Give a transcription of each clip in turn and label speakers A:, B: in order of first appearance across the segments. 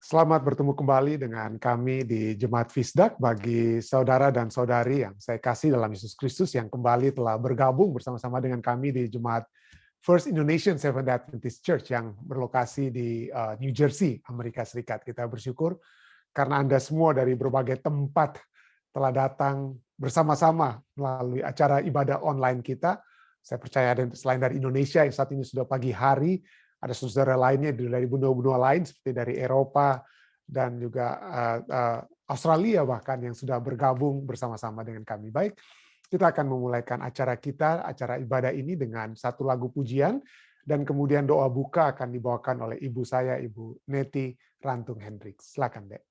A: Selamat bertemu kembali dengan kami di Jemaat Fisdak. Bagi saudara dan saudari yang saya kasih dalam Yesus Kristus yang kembali telah bergabung bersama-sama dengan kami di Jemaat First Indonesian Seventh-day Adventist Church yang berlokasi di New Jersey, Amerika Serikat. Kita bersyukur karena Anda semua dari berbagai tempat telah datang bersama-sama melalui acara ibadah online kita. Saya percaya selain dari Indonesia yang saat ini sudah pagi hari, ada saudara lainnya dari benua-benua lain seperti dari Eropa dan juga Australia bahkan yang sudah bergabung bersama-sama dengan kami. Baik, kita akan memulaikan acara kita, acara ibadah ini dengan satu lagu pujian dan kemudian doa buka akan dibawakan oleh ibu saya, Ibu Neti Rantung Hendriks. Silakan, Dek.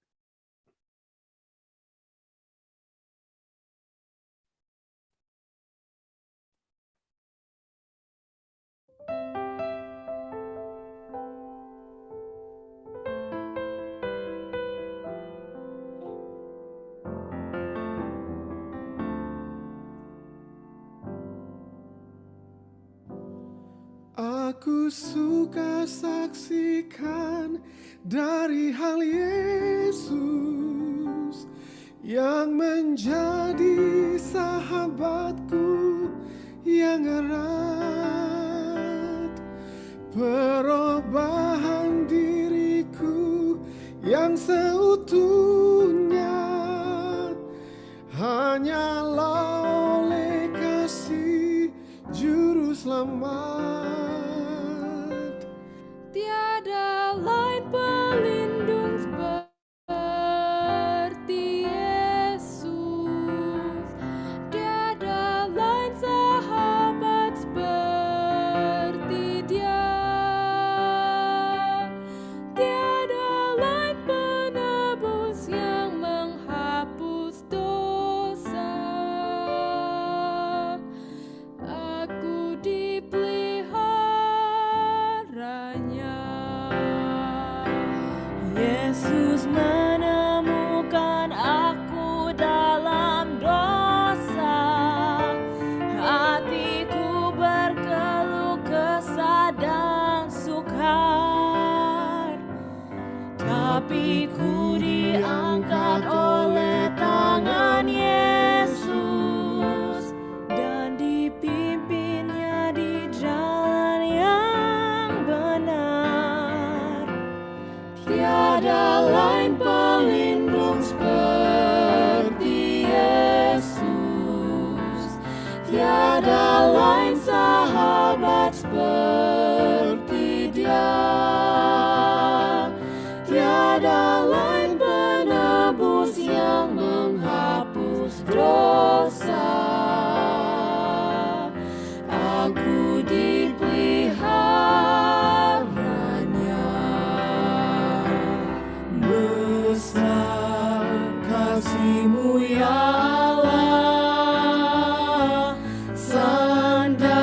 B: Aku suka saksikan dari hal Yesus yang menjadi sahabatku yang erat, perubahan diriku yang seutuhnya hanyalah oleh kasih Juru Selamat.
C: Tiada lain pelindung seperti Yesus, tiada lain sahabat seperti Dia, tiada lain penebus yang menghapus dosa. Aku dipeliharanya. Yesus menemukan aku dalam dosa, hatiku berkeluh kesah dan sukar, tapi ku diangkat oleh tangan Yesus dan dipimpinnya di jalan yang benar. Tiada lain pelindung seperti Yesus, tiada lain sahabat seperti Dia, tiada lain penebus yang menghapus dosa. Aku dipeliharanya. Besar kasih-Mu ya Allah, sandaran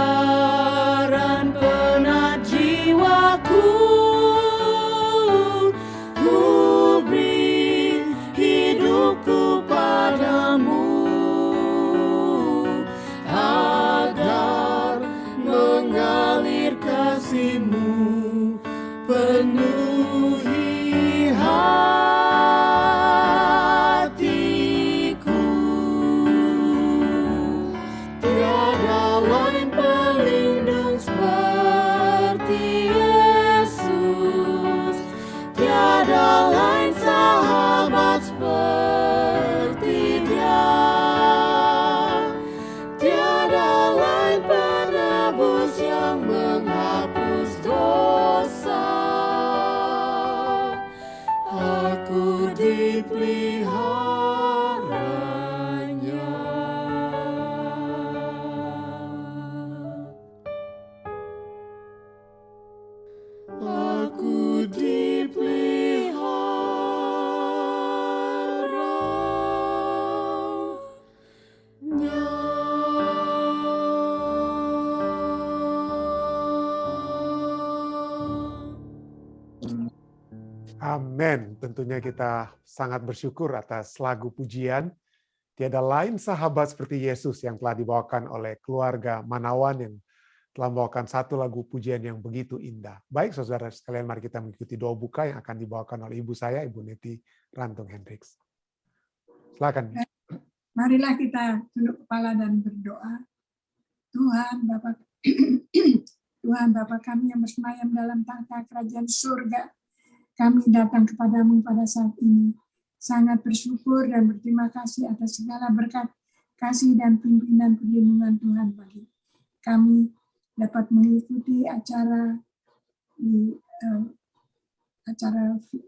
C: penat jiwaku. Ku beri hidupku padamu agar mengalir kasih-Mu penuhi hatiku. Tiada lain pelindung seperti Yesus, tiada lain sahabat seperti Dia, tiada lain penebus yang menghapus dosa. Aku dipeliharanya. Aku dipeliharanya.
A: Amin. Tentunya kita sangat bersyukur atas lagu pujian. Tiada lain sahabat seperti Yesus yang telah dibawakan oleh keluarga Manawan yang telah membawakan satu lagu pujian yang begitu indah. Baik saudara sekalian, mari kita mengikuti doa buka yang akan dibawakan oleh ibu saya, Ibu Neti Rantung Hendriks. Silakan.
D: Marilah kita tunduk kepala dan berdoa. Tuhan Bapa Tuhan Bapa kami yang bersemayam dalam tahta kerajaan surga, kami datang kepadamu pada saat ini. Sangat bersyukur dan berterima kasih atas segala berkat, kasih dan pimpinan perlindungan Tuhan bagi kami dapat mengikuti acara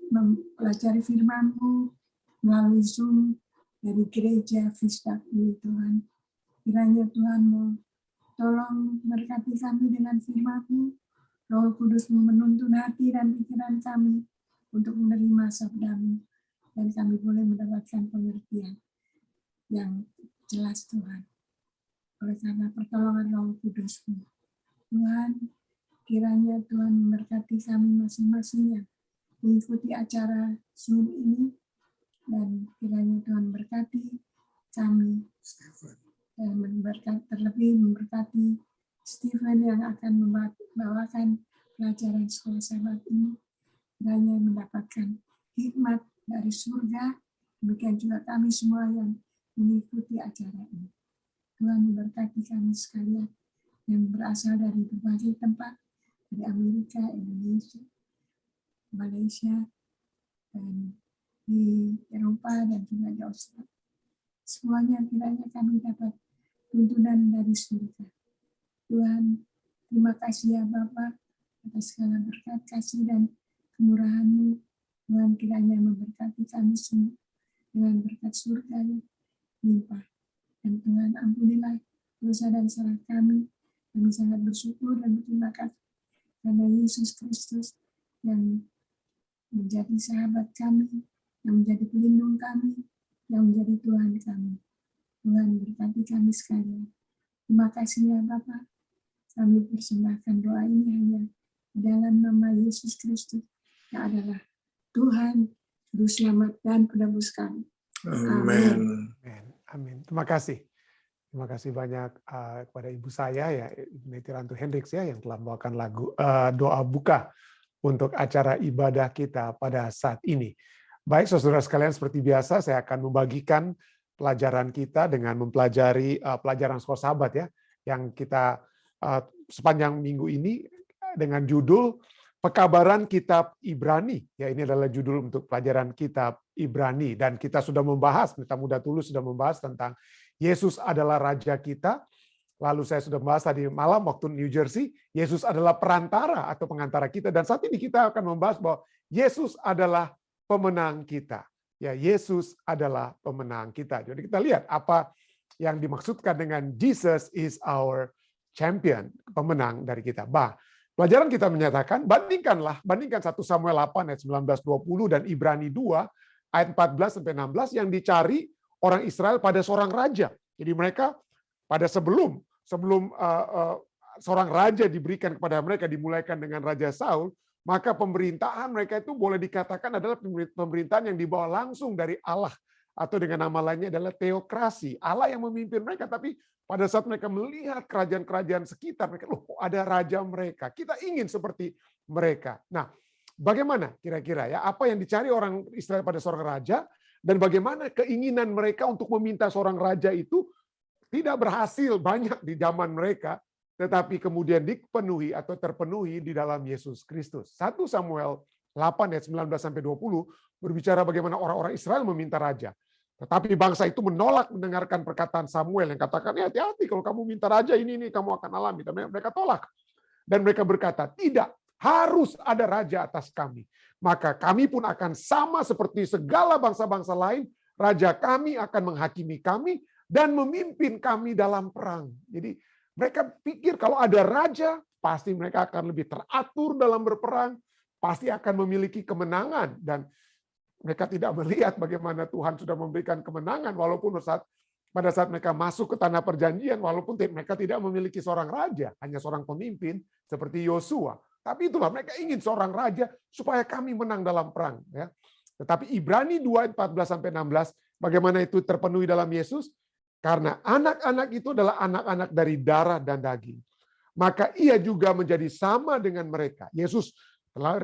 D: mempelajari firman-Mu melalui Zoom dari gereja Fisdak ini Tuhan. Kiranya Tuhan mau tolong berkati kami dengan firman-Mu, Roh Kudus-Mu menuntun hati dan pikiran kami untuk menerima sabda-Mu, dan kami boleh mendapatkan pengertian yang jelas Tuhan. Oleh karena pertolongan Roh Kudus-Mu. Tuhan, kiranya Tuhan memberkati kami masing-masing yang mengikuti acara Zoom ini, dan kiranya Tuhan berkati kami dan terlebih memberkati Stephen yang akan membawakan pelajaran sekolah sahabat ini, kiranya mendapatkan hikmat dari surga, demikian juga kami semua yang mengikuti acara ini. Tuhan memberkati kami sekalian yang berasal dari berbagai tempat, dari Amerika, Indonesia, Malaysia, dan di Eropa, dan juga di Australia. Semuanya kiranya kami dapat tuntunan dari surga. Tuhan, terima kasih ya Bapa atas segala berkat, kasih, dan kemurahan-Mu. Tuhan kiranya memberkati kami semua dengan berkat surga yang limpah. Dan Tuhan ampunilah dosa dan salah kami. Kami sangat bersyukur dan berterima kasih karena Yesus Kristus yang menjadi sahabat kami, yang menjadi pelindung kami, yang menjadi Tuhan kami. Tuhan berkati kami sekalian. Terima kasih ya Bapa. Kami persembahkan doa ini hanya dalam nama Yesus Kristus yang adalah Tuhan, Juru Selamat dan Penebus kami.
B: Amin.
A: Amin. Terima kasih. Terima kasih banyak kepada ibu saya ya, Ibu Neti Rantung Hendriks ya, yang telah membawakan lagu doa buka untuk acara ibadah kita pada saat ini. Baik saudara sekalian, seperti biasa saya akan membagikan pelajaran kita dengan mempelajari pelajaran sekolah sahabat ya, yang kita sepanjang minggu ini dengan judul Pekabaran Kitab Ibrani. Ya, ini adalah judul untuk pelajaran Kitab Ibrani, dan kita sudah membahas, Neta Muda Tulus sudah membahas tentang Yesus adalah Raja kita. Lalu saya sudah membahas tadi malam waktu New Jersey, Yesus adalah perantara atau pengantara kita. Dan saat ini kita akan membahas bahwa Yesus adalah pemenang kita. Ya, Yesus adalah pemenang kita. Jadi kita lihat apa yang dimaksudkan dengan Jesus is our champion, pemenang dari kita. Pelajaran kita menyatakan, bandingkan 1 Samuel 8 ayat 19-20 dan Ibrani 2 ayat 14-16 yang dicari orang Israel pada seorang raja. Jadi mereka pada sebelum seorang raja diberikan kepada mereka, dimulaikan dengan Raja Saul, maka pemerintahan mereka itu boleh dikatakan adalah pemerintahan yang dibawa langsung dari Allah, atau dengan nama lainnya adalah teokrasi. Allah yang memimpin mereka, tapi pada saat mereka melihat kerajaan-kerajaan sekitar mereka, loh, ada raja mereka. Kita ingin seperti mereka. Nah, bagaimana kira-kira ya apa yang dicari orang Israel pada seorang raja, dan bagaimana keinginan mereka untuk meminta seorang raja itu tidak berhasil banyak di zaman mereka, tetapi kemudian dipenuhi atau terpenuhi di dalam Yesus Kristus. 1 Samuel 8 ayat 19-20 berbicara bagaimana orang-orang Israel meminta raja. Tetapi bangsa itu menolak mendengarkan perkataan Samuel yang katakan, ya hati-hati kalau kamu minta raja ini kamu akan alami. Dan mereka tolak. Dan mereka berkata, tidak, harus ada raja atas kami. Maka kami pun akan sama seperti segala bangsa-bangsa lain. Raja kami akan menghakimi kami dan memimpin kami dalam perang. Jadi mereka pikir kalau ada raja, pasti mereka akan lebih teratur dalam berperang, pasti akan memiliki kemenangan. Dan mereka tidak melihat bagaimana Tuhan sudah memberikan kemenangan, walaupun pada saat mereka masuk ke tanah perjanjian, walaupun mereka tidak memiliki seorang raja, hanya seorang pemimpin seperti Yosua. Tapi itulah mereka ingin seorang raja supaya kami menang dalam perang. Ya. Tetapi Ibrani 2 ayat 14-16, bagaimana itu terpenuhi dalam Yesus? Karena anak-anak itu adalah anak-anak dari darah dan daging. maka ia juga menjadi sama dengan mereka. Yesus telah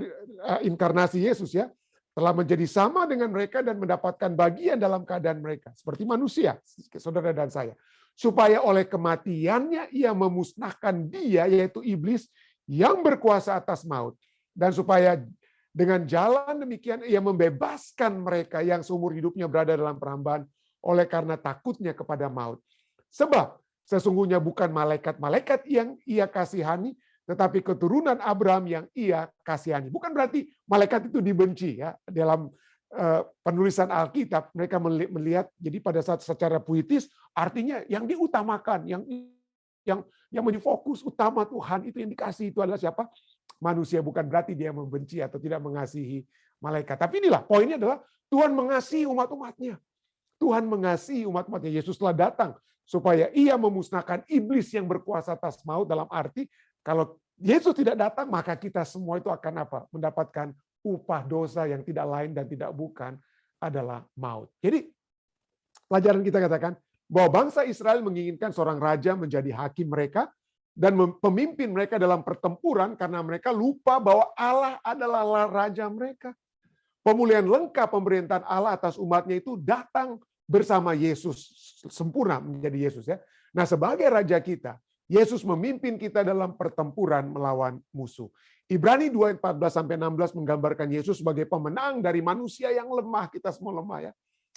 A: inkarnasi Yesus ya, telah menjadi sama dengan mereka dan mendapatkan bagian dalam keadaan mereka seperti manusia, saudara dan saya. Supaya oleh kematiannya ia memusnahkan dia, yaitu iblis yang berkuasa atas maut. Dan supaya dengan jalan demikian ia membebaskan mereka yang seumur hidupnya berada dalam perhambaan oleh karena takutnya kepada maut. Sebab sesungguhnya bukan malaikat-malaikat yang ia kasihani, tetapi keturunan Abraham yang ia kasihani. Bukan berarti malaikat itu dibenci ya. Dalam penulisan Alkitab mereka melihat, jadi pada saat secara puitis artinya yang diutamakan, yang menjadi fokus utama Tuhan itu yang dikasih itu adalah siapa? Manusia. Bukan berarti dia membenci atau tidak mengasihi malaikat. Tapi inilah poinnya adalah Tuhan mengasihi umat-umatnya. Tuhan mengasihi umat-umatnya. Yesus telah datang supaya ia memusnahkan iblis yang berkuasa atas maut, dalam arti kalau Yesus tidak datang maka kita semua itu akan apa? Mendapatkan upah dosa yang tidak lain dan tidak bukan adalah maut. Jadi pelajaran kita katakan bahwa bangsa Israel menginginkan seorang raja menjadi hakim mereka dan pemimpin mereka dalam pertempuran karena mereka lupa bahwa Allah adalah raja mereka. Pemulihan lengkap pemerintahan Allah atas umatnya itu datang bersama Yesus, sempurna menjadi Yesus ya. Nah, sebagai raja kita, Yesus memimpin kita dalam pertempuran melawan musuh. Ibrani 2:14-16 menggambarkan Yesus sebagai pemenang dari manusia yang lemah, kita semua lemah ya.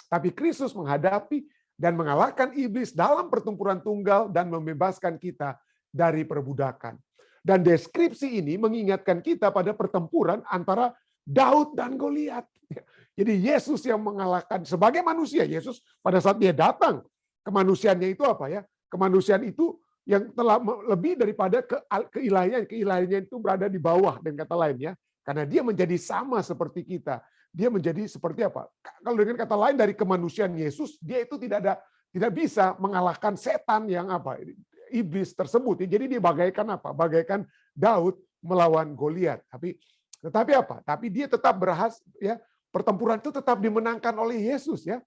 A: Tapi Kristus menghadapi dan mengalahkan iblis dalam pertempuran tunggal dan membebaskan kita dari perbudakan. Dan deskripsi ini mengingatkan kita pada pertempuran antara Daud dan Goliat. Jadi Yesus yang mengalahkan sebagai manusia. Yesus pada saat dia datang, kemanusiaannya itu apa ya? Kemanusiaan itu yang telah lebih daripada keilahian. Keilahiannya itu berada di bawah dengan kata lain ya. Karena dia menjadi sama seperti kita. Dia menjadi seperti apa? Kalau dengan kata lain dari kemanusiaan Yesus, dia itu tidak bisa mengalahkan setan yang apa? Iblis tersebut. Jadi dia bagaikan apa? Bagaikan Daud melawan Goliat. Tetapi apa? Tapi dia tetap berhasil ya. Pertempuran itu tetap dimenangkan oleh Yesus ya.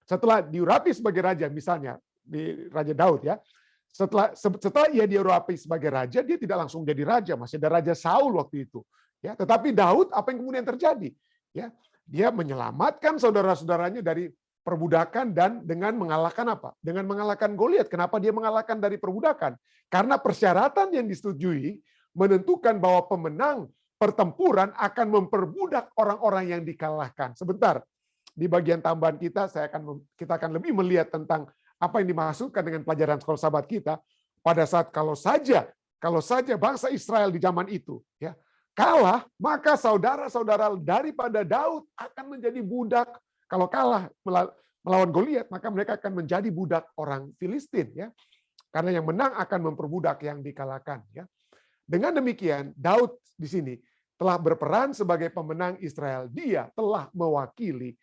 A: Setelah diurapi sebagai raja misalnya di Raja Daud ya. Setelah ia diurapi sebagai raja, dia tidak langsung jadi raja, masih ada Raja Saul waktu itu. Ya, tetapi Daud apa yang kemudian terjadi? Ya, dia menyelamatkan saudara-saudaranya dari perbudakan dan dengan mengalahkan apa? Dengan mengalahkan Goliat. Kenapa dia mengalahkan dari perbudakan? Karena persyaratan yang disetujui menentukan bahwa pemenang pertempuran akan memperbudak orang-orang yang dikalahkan. Sebentar, di bagian tambahan kita kita akan lebih melihat tentang apa yang dimaksudkan dengan pelajaran sekolah sahabat kita pada saat kalau saja bangsa Israel di zaman itu ya kalah, maka saudara-saudara daripada Daud akan menjadi budak. Kalau kalah melawan Goliat, maka mereka akan menjadi budak orang Filistin ya. Karena yang menang akan memperbudak yang dikalahkan ya. Dengan demikian, Daud di sini telah berperan sebagai pemenang Israel. Dia telah mewakili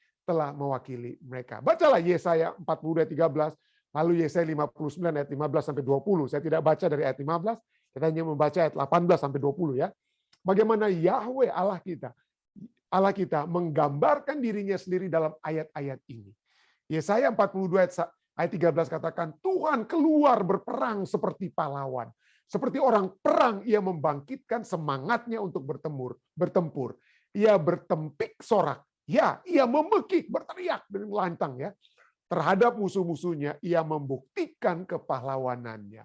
A: mereka. Bacalah Yesaya 40:13, lalu Yesaya 59 ayat 15-20. Saya tidak baca dari ayat 15, kita hanya membaca ayat 18-20 ya. Bagaimana Yahweh Allah kita menggambarkan dirinya sendiri dalam ayat-ayat ini. Yesaya 42 ayat 13 katakan, Tuhan keluar berperang seperti pahlawan. Seperti orang perang, ia membangkitkan semangatnya untuk bertempur. Ia bertempik sorak. Ya, ia memekik, berteriak dengan lantang ya. Terhadap musuh-musuhnya, ia membuktikan kepahlawanannya.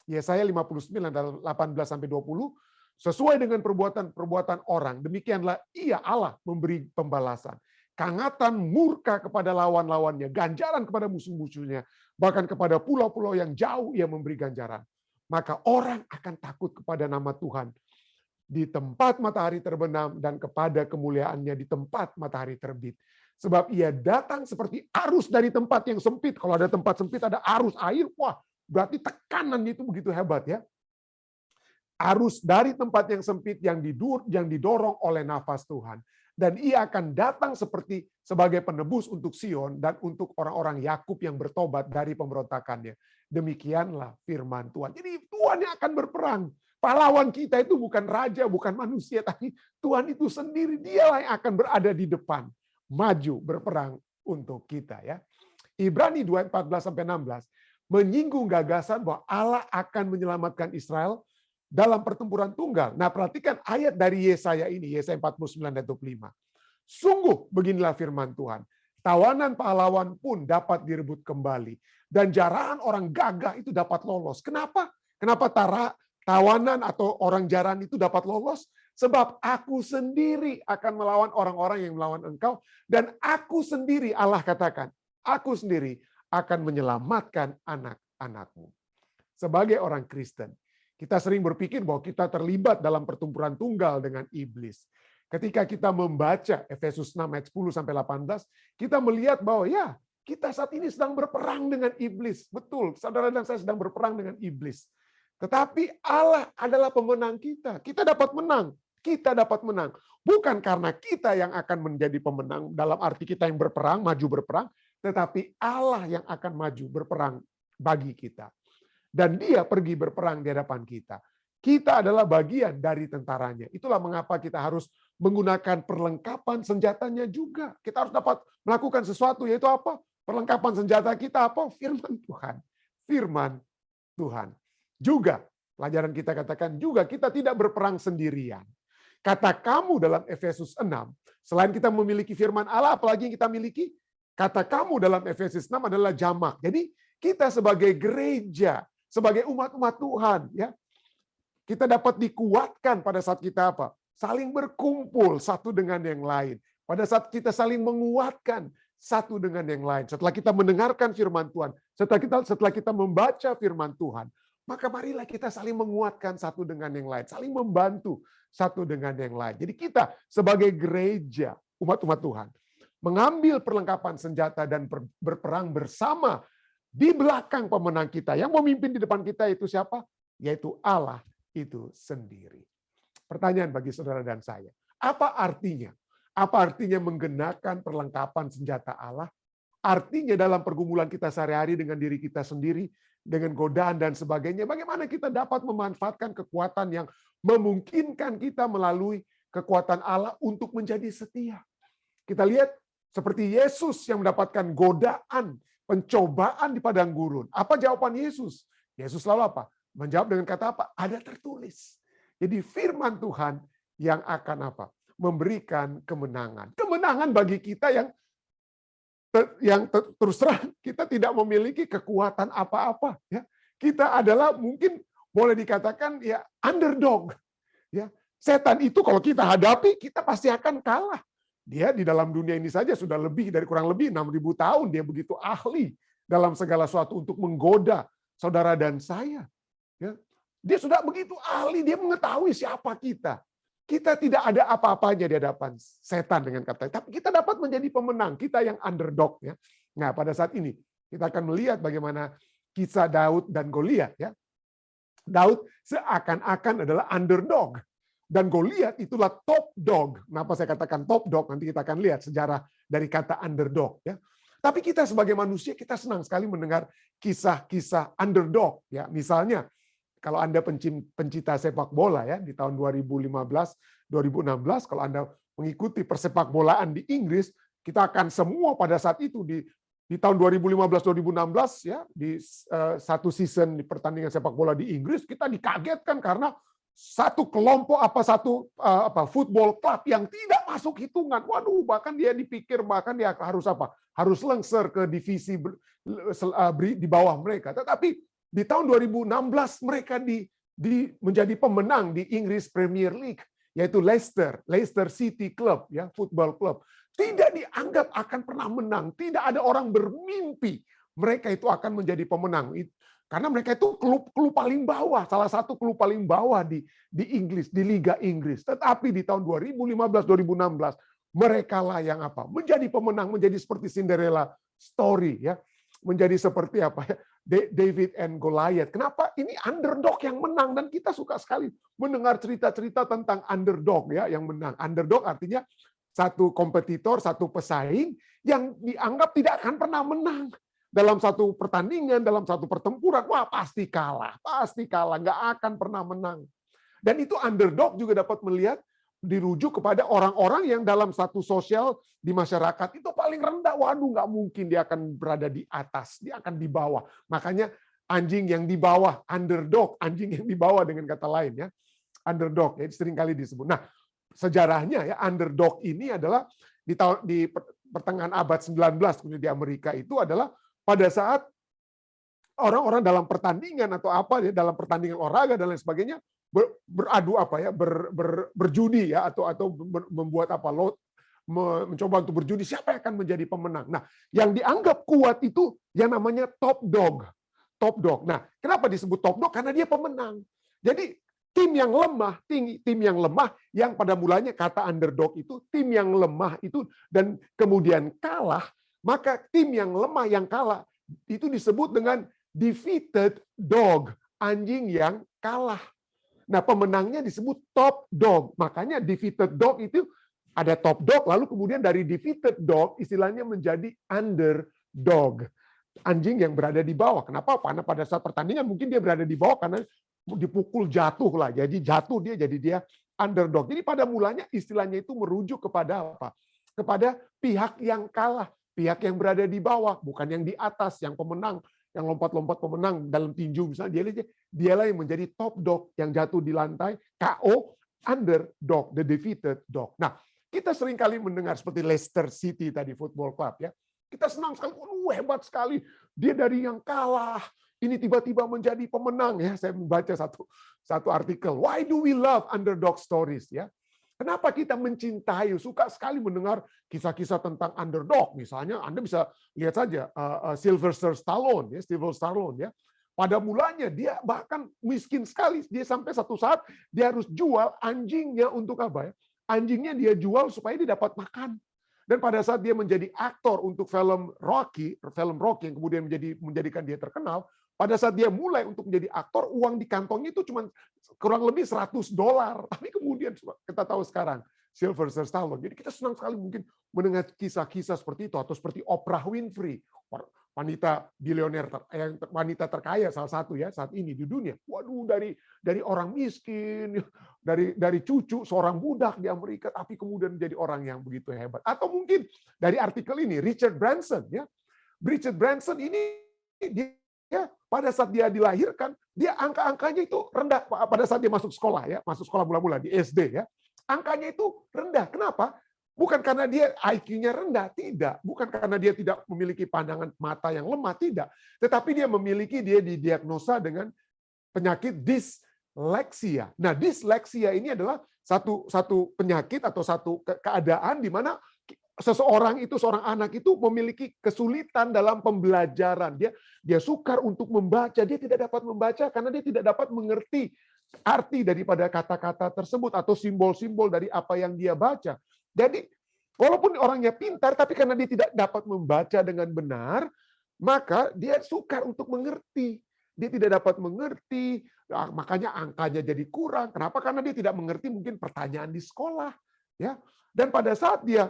A: Yesaya 59 18-20, sesuai dengan perbuatan orang, demikianlah ia Allah memberi pembalasan. Kehangatan murka kepada lawan-lawannya, ganjaran kepada musuh-musuhnya, bahkan kepada pulau-pulau yang jauh ia memberi ganjaran. Maka orang akan takut kepada nama Tuhan di tempat matahari terbenam dan kepada kemuliaannya di tempat matahari terbit. Sebab ia datang seperti arus dari tempat yang sempit. Kalau ada tempat sempit ada arus air, wah berarti tekanannya itu begitu hebat ya. Arus dari tempat yang sempit yang didorong oleh nafas Tuhan. Dan ia akan datang sebagai penebus untuk Sion dan untuk orang-orang Yakub yang bertobat dari pemberontakannya. Demikianlah firman Tuhan. Jadi Tuhan yang akan berperang. Pahlawan kita itu bukan raja, bukan manusia, tapi Tuhan itu sendiri. Dialah yang akan berada di depan, maju berperang untuk kita ya. Ibrani 2:14-16 menyinggung gagasan bahwa Allah akan menyelamatkan Israel dalam pertempuran tunggal. Nah, perhatikan ayat dari Yesaya ini, Yesaya 49 ayat 25. Sungguh beginilah firman Tuhan. Tawanan pahlawan pun dapat direbut kembali. Dan jarahan orang gagah itu dapat lolos. Kenapa? Kenapa tawanan atau orang jarahan itu dapat lolos? Sebab aku sendiri akan melawan orang-orang yang melawan engkau. Dan aku sendiri, Allah katakan, aku sendiri akan menyelamatkan anak-anakmu. Sebagai orang Kristen, kita sering berpikir bahwa kita terlibat dalam pertempuran tunggal dengan iblis. Ketika kita membaca Efesus 6 ayat 10 sampai 18, kita melihat bahwa ya, kita saat ini sedang berperang dengan iblis. Betul, saudara dan saya sedang berperang dengan iblis. Tetapi Allah adalah pemenang kita. Kita dapat menang. Kita dapat menang. Bukan karena kita yang akan menjadi pemenang dalam arti kita yang berperang, maju berperang, tetapi Allah yang akan maju berperang bagi kita. Dan dia pergi berperang di hadapan kita. Kita adalah bagian dari tentaranya. Itulah mengapa kita harus menggunakan perlengkapan senjatanya juga. Kita harus dapat melakukan sesuatu, yaitu apa? Perlengkapan senjata kita apa? Firman Tuhan. Firman Tuhan. Juga, pelajaran kita katakan juga, kita tidak berperang sendirian. Kata kamu dalam Efesus 6, selain kita memiliki firman Allah, apalagi yang kita miliki? Kata kamu dalam Efesus 6 adalah jamak. Jadi kita sebagai gereja, sebagai umat-umat Tuhan, ya, kita dapat dikuatkan pada saat kita apa? Saling berkumpul satu dengan yang lain. Pada saat kita saling menguatkan satu dengan yang lain. Setelah kita mendengarkan firman Tuhan, setelah kita membaca firman Tuhan, maka marilah kita saling menguatkan satu dengan yang lain, saling membantu satu dengan yang lain. Jadi kita sebagai gereja, umat-umat Tuhan, mengambil perlengkapan senjata dan berperang bersama di belakang pemenang kita. Yang memimpin di depan kita itu siapa? Yaitu Allah itu sendiri. Pertanyaan bagi saudara dan saya, apa artinya? Apa artinya menggenakan perlengkapan senjata Allah? Artinya dalam pergumulan kita sehari-hari dengan diri kita sendiri, dengan godaan dan sebagainya, bagaimana kita dapat memanfaatkan kekuatan yang memungkinkan kita melalui kekuatan Allah untuk menjadi setia. Kita lihat seperti Yesus yang mendapatkan godaan, pencobaan di padang gurun. Apa jawaban Yesus? Yesus lalu apa? Menjawab dengan kata apa? Ada tertulis. Jadi firman Tuhan yang akan apa? Memberikan kemenangan. Kemenangan bagi kita yang terus terang kita tidak memiliki kekuatan apa-apa. Ya, kita adalah mungkin boleh dikatakan ya underdog. Ya, setan itu kalau kita hadapi kita pasti akan kalah. Dia di dalam dunia ini saja sudah kurang lebih 6.000 tahun dia begitu ahli dalam segala sesuatu untuk menggoda saudara dan saya. Ya, dia sudah begitu ahli, dia mengetahui siapa kita. Kita tidak ada apa-apanya di hadapan setan dengan kata, tapi kita dapat menjadi pemenang, kita yang underdog. Ya. Nah, pada saat ini kita akan melihat bagaimana kisah Daud dan Goliat. Ya. Daud seakan-akan adalah underdog, dan Goliat itulah top dog. Kenapa saya katakan top dog? Nanti kita akan lihat sejarah dari kata underdog. Ya. Tapi kita sebagai manusia kita senang sekali mendengar kisah-kisah underdog. Ya, misalnya kalau Anda pencinta sepak bola ya di tahun 2015-2016, kalau Anda mengikuti persepak bolaan di Inggris, kita akan semua pada saat itu di tahun 2015-2016 ya di satu season di pertandingan sepak bola di Inggris kita dikagetkan karena satu kelompok football club yang tidak masuk hitungan. Waduh, bahkan dia harus apa? Harus lengser ke divisi di bawah mereka. Tetapi di tahun 2016 mereka menjadi pemenang di Inggris Premier League, yaitu Leicester City Club, ya, football club. Tidak dianggap akan pernah menang, tidak ada orang bermimpi mereka itu akan menjadi pemenang. Karena mereka itu klub paling bawah, salah satu klub paling bawah di Inggris, di Liga Inggris. Tetapi di tahun 2015-2016 mereka lah yang apa? Menjadi pemenang, menjadi seperti Cinderella story, ya. Menjadi seperti apa ya? David and Goliath. Kenapa? Ini underdog yang menang, dan kita suka sekali mendengar cerita-cerita tentang underdog ya yang menang. Underdog artinya satu kompetitor, satu pesaing yang dianggap tidak akan pernah menang dalam satu pertandingan, dalam satu pertempuran. Wah, pasti kalah, nggak akan pernah menang. Dan itu underdog juga dapat melihat dirujuk kepada orang-orang yang dalam satu sosial di masyarakat itu paling rendah. Waduh, nggak mungkin dia akan berada di atas, dia akan di bawah. Makanya anjing yang di bawah, underdog, anjing yang di bawah dengan kata lain ya. Underdog, ya sering kali disebut. Nah, sejarahnya ya underdog ini adalah di pertengahan abad 19 kemudian di Amerika itu adalah pada saat orang-orang dalam pertandingan atau apa ya, dalam pertandingan olahraga dan lain sebagainya beradu apa ya, berjudi ya atau membuat apa mencoba untuk berjudi siapa yang akan menjadi pemenang. Nah, yang dianggap kuat itu yang namanya top dog. Top dog. Nah, kenapa disebut top dog? Karena dia pemenang. Jadi tim yang lemah yang pada mulanya kata underdog itu tim yang lemah itu dan kemudian kalah, maka tim yang lemah yang kalah itu disebut dengan defeated dog, anjing yang kalah. Nah, pemenangnya disebut top dog. Makanya defeated dog itu ada top dog, lalu kemudian dari defeated dog istilahnya menjadi underdog. Anjing yang berada di bawah. Kenapa? Karena pada saat pertandingan mungkin dia berada di bawah karena dipukul jatuh lah. Jadi jatuh jadi dia underdog. Jadi pada mulanya istilahnya itu merujuk kepada apa? Kepada pihak yang kalah, pihak yang berada di bawah, bukan yang di atas, yang pemenang, yang lompat-lompat pemenang dalam tinju misalnya dialah yang menjadi top dog yang jatuh di lantai, KO, underdog, the defeated dog. Nah, kita sering kali mendengar seperti Leicester City tadi football club ya. Kita senang sekali, hebat sekali. Dia dari yang kalah, ini tiba-tiba menjadi pemenang ya. Saya membaca satu artikel. Why do we love underdog stories ya? Kenapa kita mencintai, suka sekali mendengar kisah-kisah tentang underdog? Misalnya Anda bisa lihat saja Sylvester Stallone ya. Pada mulanya dia bahkan miskin sekali. Dia sampai satu saat dia harus jual anjingnya untuk apa ya? Anjingnya dia jual supaya dia dapat makan. Dan pada saat dia menjadi aktor untuk film Rocky yang kemudian menjadikan dia terkenal, pada saat dia mulai untuk menjadi aktor, uang di kantongnya itu cuma kurang lebih $100. Tapi kemudian kita tahu sekarang Sylvester Stallone. Jadi kita senang sekali mungkin mendengar kisah-kisah seperti itu atau seperti Oprah Winfrey, wanita bilioner, wanita terkaya salah satu ya saat ini di dunia. Waduh, dari orang miskin, dari cucu seorang budak di Amerika, tapi kemudian menjadi orang yang begitu hebat. Atau mungkin dari artikel ini Richard Branson ya. Richard Branson ini dia pada saat dia dilahirkan, dia angka-angkanya itu rendah pada saat dia masuk sekolah ya, masuk sekolah mula-mula di SD ya. Angkanya itu rendah. Kenapa? Bukan karena dia IQ-nya rendah, tidak. Bukan karena dia tidak memiliki pandangan mata yang lemah, tidak. Tetapi dia didiagnosa dengan penyakit disleksia. Nah, disleksia ini adalah satu penyakit atau satu keadaan di mana seorang anak itu memiliki kesulitan dalam pembelajaran. Dia sukar untuk membaca, dia tidak dapat membaca karena dia tidak dapat mengerti arti daripada kata-kata tersebut atau simbol-simbol dari apa yang dia baca. Jadi, walaupun orangnya pintar, tapi karena dia tidak dapat membaca dengan benar, maka dia sukar untuk mengerti. Dia tidak dapat mengerti, makanya angkanya jadi kurang. Kenapa? Karena dia tidak mengerti mungkin pertanyaan di sekolah. Ya. Dan pada saat dia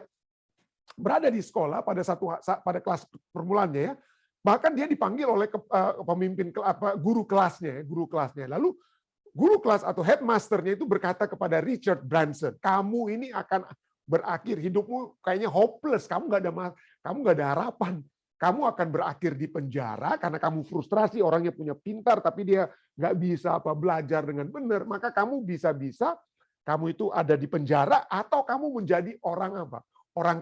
A: berada di sekolah, pada kelas permulaannya, ya, bahkan dia dipanggil oleh pemimpin guru kelasnya. Lalu guru kelas atau headmasternya itu berkata kepada Richard Branson, kamu ini akan berakhir hidupmu kayaknya hopeless, kamu nggak ada harapan, kamu akan berakhir di penjara karena kamu frustrasi, orangnya punya pintar tapi dia nggak bisa belajar dengan benar, maka kamu bisa-bisa kamu itu ada di penjara atau kamu menjadi orang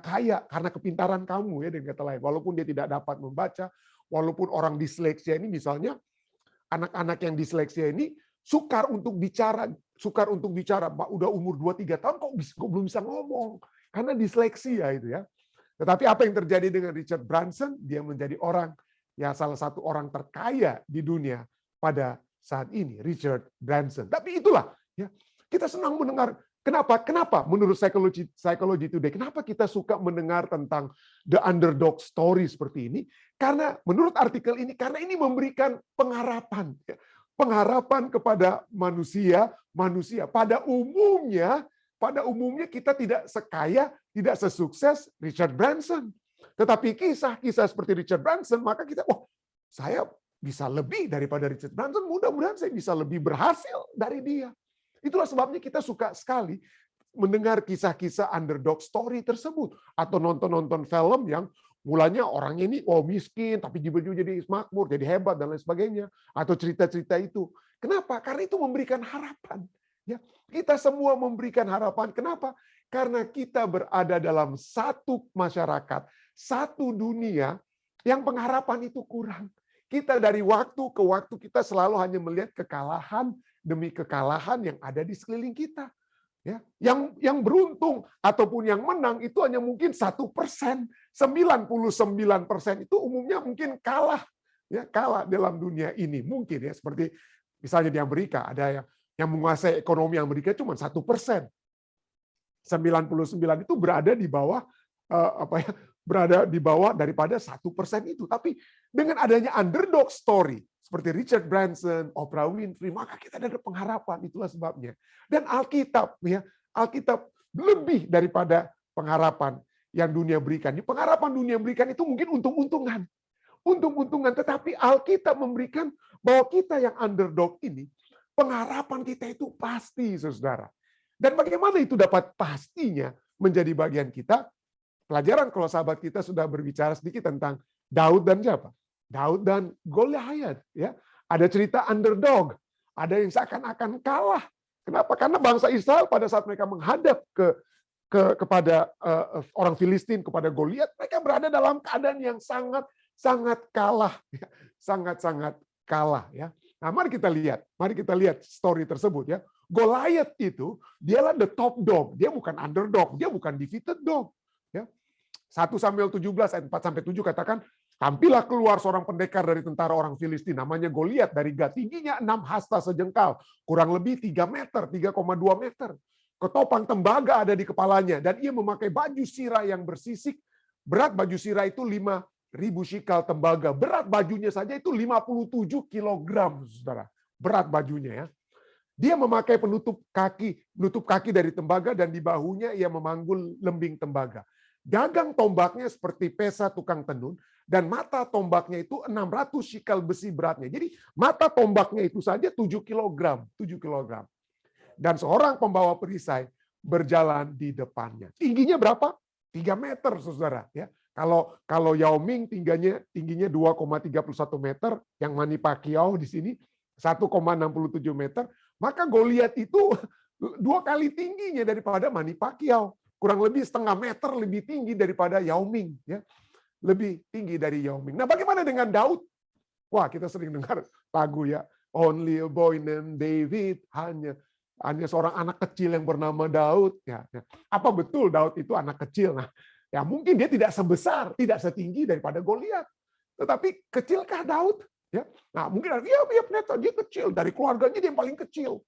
A: kaya karena kepintaran kamu ya, dengan kata lain. Walaupun dia tidak dapat membaca, walaupun orang disleksia ini misalnya anak-anak yang disleksia ini sukar untuk bicara, udah umur 2-3 tahun kok belum bisa ngomong karena disleksia itu ya. Tetapi apa yang terjadi dengan Richard Branson? Dia menjadi salah satu orang terkaya di dunia pada saat ini, Richard Branson. Tapi itulah ya, kita senang mendengar. Kenapa? Menurut Psychology Today, kenapa kita suka mendengar tentang the underdog story seperti ini? Karena menurut artikel ini, karena ini memberikan pengharapan. Pengharapan kepada manusia. Pada umumnya kita tidak sekaya, tidak sesukses Richard Branson. Tetapi kisah-kisah seperti Richard Branson, maka kita, saya bisa lebih daripada Richard Branson, mudah-mudahan saya bisa lebih berhasil dari dia. Itulah sebabnya kita suka sekali mendengar kisah-kisah underdog story tersebut. Atau nonton-nonton film yang mulanya orangnya ini miskin, tapi tiba-tiba jadi makmur, jadi hebat dan lain sebagainya, atau cerita-cerita itu. Kenapa? Karena itu memberikan harapan. Ya, kita semua memberikan harapan. Kenapa? Karena kita berada dalam satu masyarakat, satu dunia yang pengharapan itu kurang. Kita dari waktu ke waktu kita selalu hanya melihat kekalahan demi kekalahan yang ada di sekeliling kita. Ya, yang beruntung ataupun yang menang itu hanya mungkin 1%, 99% itu umumnya mungkin kalah, ya kalah dalam dunia ini mungkin ya, seperti misalnya di Amerika ada yang menguasai ekonomi Amerika cuma 1%, 99 itu berada di bawah berada di bawah daripada 1% itu. Tapi dengan adanya underdog story seperti Richard Branson, Oprah Winfrey, maka kita ada pengharapan. Itulah sebabnya. Dan Alkitab, ya, Alkitab lebih daripada pengharapan yang dunia berikan. Pengharapan dunia berikan itu mungkin untung-untungan. Untung-untungan, tetapi Alkitab memberikan bahwa kita yang underdog ini, pengharapan kita itu pasti, saudara. Dan bagaimana itu dapat pastinya menjadi bagian kita? Pelajaran kalau sahabat kita sudah berbicara sedikit tentang Daud dan siapa? Daud dan Goliat, ya. Ada cerita underdog, ada yang seakan-akan kalah. Kenapa? Karena bangsa Israel pada saat mereka menghadap kepada orang Filistin, kepada Goliat, mereka berada dalam keadaan yang sangat kalah, ya. Sangat-sangat kalah, ya. Nah, mari kita lihat story tersebut, ya. Goliat itu dialah the top dog, dia bukan underdog, dia bukan defeated dog, ya. 1 Samuel 17 ayat 4-7 katakan, tampillah keluar seorang pendekar dari tentara orang Filistin, namanya Goliat dari Gat, tingginya 6 hasta sejengkal, kurang lebih 3 meter, 3,2 meter. Ketopang tembaga ada di kepalanya, dan ia memakai baju sirah yang bersisik, berat baju sirah itu 5.000 shikal tembaga, berat bajunya saja itu 57 kilogram, saudara. Berat bajunya, ya. Dia memakai penutup kaki dari tembaga, dan di bahunya ia memanggul lembing tembaga. Gagang tombaknya seperti pesa tukang tenun, dan mata tombaknya itu 600 shikal besi beratnya. Jadi mata tombaknya itu saja 7 kilogram. Dan seorang pembawa perisai berjalan di depannya. Tingginya berapa? 3 meter, saudara. Ya. Kalau Yao Ming tingginya 2,31 meter, yang Manny Pacquiao di sini 1,67 meter, maka Goliat itu 2 kali tingginya daripada Manny Pacquiao. Kurang lebih setengah meter lebih tinggi daripada Yao Ming, ya. Lebih tinggi dari Yao Ming. Nah, bagaimana dengan Daud? Wah, kita sering dengar lagu, ya. Only a boy named David, hanya seorang anak kecil yang bernama Daud, ya. Apa betul Daud itu anak kecil? Nah, ya mungkin dia tidak setinggi daripada Goliat. Tetapi kecilkah Daud? Ya. Nah, mungkin dia pendeta, dia kecil, dari keluarganya dia yang paling kecil.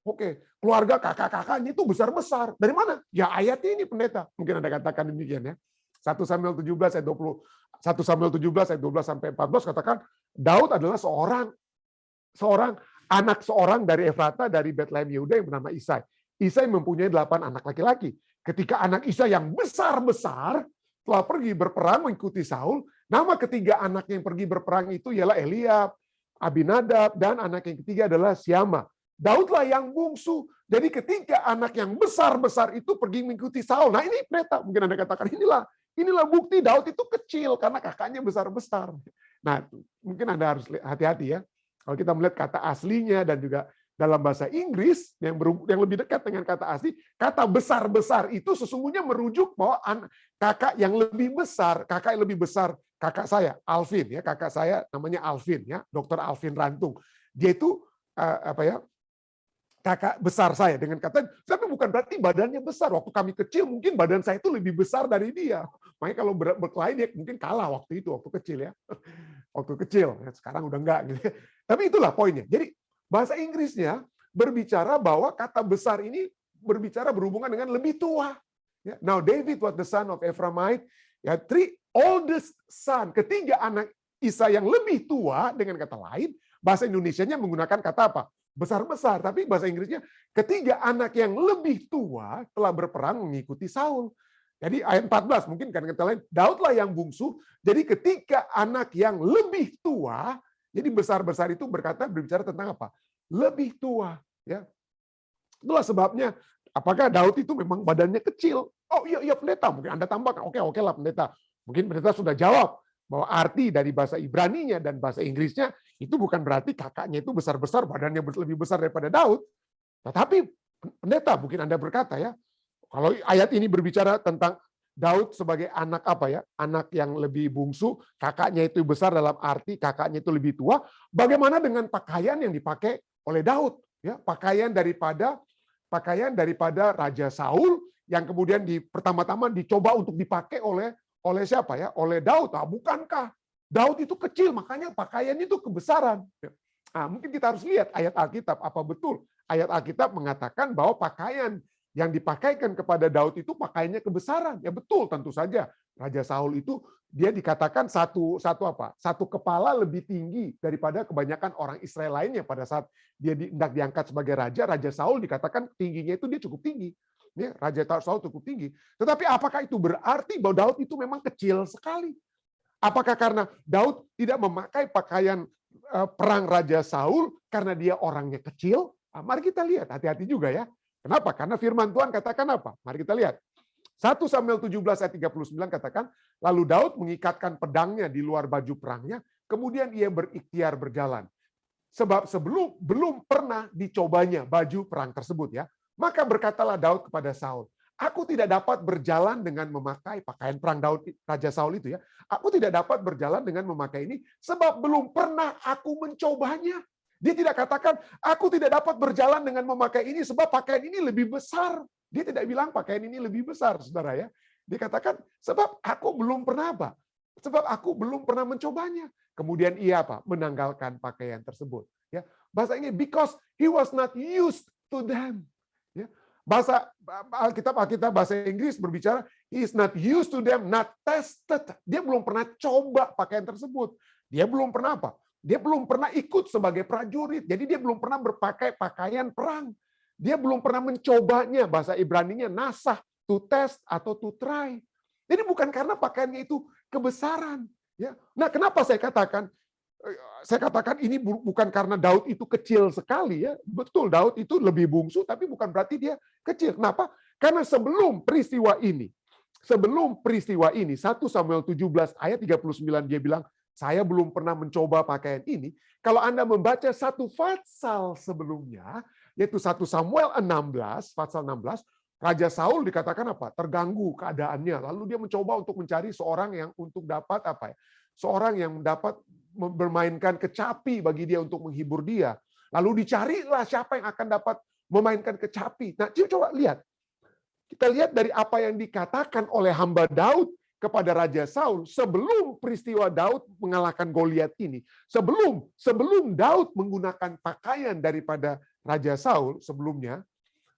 A: Oke, keluarga kakak-kakaknya itu besar-besar. Dari mana? Ya ayat ini, pendeta. Mungkin Anda katakan demikian, ya. 1 Samuel 17 ayat 12 sampai 14 katakan Daud adalah seorang anak dari Efrata dari Bethlehem Yehuda yang bernama Isai. Isai mempunyai 8 anak laki-laki. Ketika anak Isai yang besar-besar telah pergi berperang mengikuti Saul, nama ketiga anak yang pergi berperang itu ialah Eliab, Abinadab, dan anak yang ketiga adalah Syama. Daudlah yang bungsu. Jadi ketika anak yang besar-besar itu pergi mengikuti Saul. Nah, ini pendeta, mungkin Anda katakan inilah bukti Daud itu kecil karena kakaknya besar-besar. Nah, mungkin Anda harus hati-hati, ya. Kalau kita melihat kata aslinya dan juga dalam bahasa Inggris yang lebih dekat dengan kata asli, kata besar-besar itu sesungguhnya merujuk bahwa kakak yang lebih besar, kakak saya Alvin, ya, kakak saya namanya Alvin, ya, Dr. Alvin Rantung. Dia itu kakak besar saya, dengan kata, tapi bukan berarti badannya besar. Waktu kami kecil mungkin badan saya itu lebih besar dari dia. Makanya kalau berkelahi dia mungkin kalah waktu itu, waktu kecil, ya. Waktu kecil, sekarang udah enggak gitu. Tapi itulah poinnya. Jadi bahasa Inggrisnya berbicara bahwa kata besar ini berbicara berhubungan dengan lebih tua. Now David was the son of Ephraimite, ya, 3 oldest son, ketiga anak Isa yang lebih tua, dengan kata lain, bahasa Indonesianya menggunakan kata apa? Besar-besar, tapi bahasa Inggrisnya ketiga anak yang lebih tua telah berperang mengikuti Saul. Jadi ayat 14 mungkin kan kata lain, Daudlah yang bungsu. Jadi ketika anak yang lebih tua, jadi besar-besar itu berbicara tentang apa? Lebih tua, ya. Itulah sebabnya apakah Daud itu memang badannya kecil? Oh iya pendeta, mungkin Anda tambahkan. Oke lah pendeta. Mungkin pendeta sudah jawab bahwa arti dari bahasa Ibraninya dan bahasa Inggrisnya itu bukan berarti kakaknya itu besar-besar, badannya lebih besar daripada Daud. Tetapi pendeta, mungkin Anda berkata ya, kalau ayat ini berbicara tentang Daud sebagai anak apa ya? Anak yang lebih bungsu, kakaknya itu besar dalam arti kakaknya itu lebih tua. Bagaimana dengan pakaian yang dipakai oleh Daud? Ya, pakaian daripada Raja Saul yang kemudian pertama-tama dicoba untuk dipakai oleh siapa ya? Oleh Daud. Bukankah Daud itu kecil, makanya pakaiannya itu kebesaran. Mungkin kita harus lihat ayat Alkitab, apa betul ayat Alkitab mengatakan bahwa pakaian yang dipakaikan kepada Daud itu pakaiannya kebesaran. Ya betul, tentu saja. Raja Saul itu dia dikatakan satu kepala lebih tinggi daripada kebanyakan orang Israel lainnya pada saat dia hendak diangkat sebagai raja. Raja Saul dikatakan tingginya itu dia cukup tinggi. Ya, Raja Saul cukup tinggi. Tetapi apakah itu berarti bahwa Daud itu memang kecil sekali? Apakah karena Daud tidak memakai pakaian perang Raja Saul karena dia orangnya kecil? Mari kita lihat, hati-hati juga ya. Kenapa? Karena firman Tuhan katakan apa? Mari kita lihat. 1 Samuel 17 ayat 39 katakan, lalu Daud mengikatkan pedangnya di luar baju perangnya, kemudian ia berikhtiar berjalan. Sebab belum pernah dicobanya baju perang tersebut ya. Maka berkatalah Daud kepada Saul, aku tidak dapat berjalan dengan memakai pakaian perang Raja Saul itu ya. Aku tidak dapat berjalan dengan memakai ini sebab belum pernah aku mencobanya. Dia tidak katakan, aku tidak dapat berjalan dengan memakai ini sebab pakaian ini lebih besar. Dia tidak bilang pakaian ini lebih besar, saudara ya. Dia katakan, sebab aku belum pernah apa? Sebab aku belum pernah mencobanya. Kemudian ia apa? Menanggalkan pakaian tersebut. Ya, bahasa Inggris, because he was not used to them. Ya, bahasa Alkitab bahasa Inggris berbicara, he is not used to them, not tested. Dia belum pernah coba pakaian tersebut. Dia belum pernah apa? Dia belum pernah ikut sebagai prajurit. Jadi dia belum pernah berpakai pakaian perang. Dia belum pernah mencobanya. Bahasa Ibraninya nasah, to test atau to try. Jadi bukan karena pakaiannya itu kebesaran. Ya. Nah, kenapa saya katakan ini bukan karena Daud itu kecil sekali ya. Betul, Daud itu lebih bungsu, tapi bukan berarti dia kecil. Kenapa? Karena sebelum peristiwa ini, 1 Samuel 17 ayat 39 dia bilang, saya belum pernah mencoba pakaian ini. Kalau Anda membaca satu pasal sebelumnya, yaitu 1 Samuel 16, pasal 16, Raja Saul dikatakan apa? Terganggu keadaannya. Lalu dia mencoba untuk mencari seorang yang untuk dapat apa ya? Seorang yang dapat bermainkan kecapi bagi dia untuk menghibur dia. Lalu dicarilah siapa yang akan dapat memainkan kecapi. Nah, coba lihat. Kita lihat dari apa yang dikatakan oleh hamba Daud kepada Raja Saul sebelum peristiwa Daud mengalahkan Goliat ini. Sebelum Daud menggunakan pakaian daripada Raja Saul sebelumnya,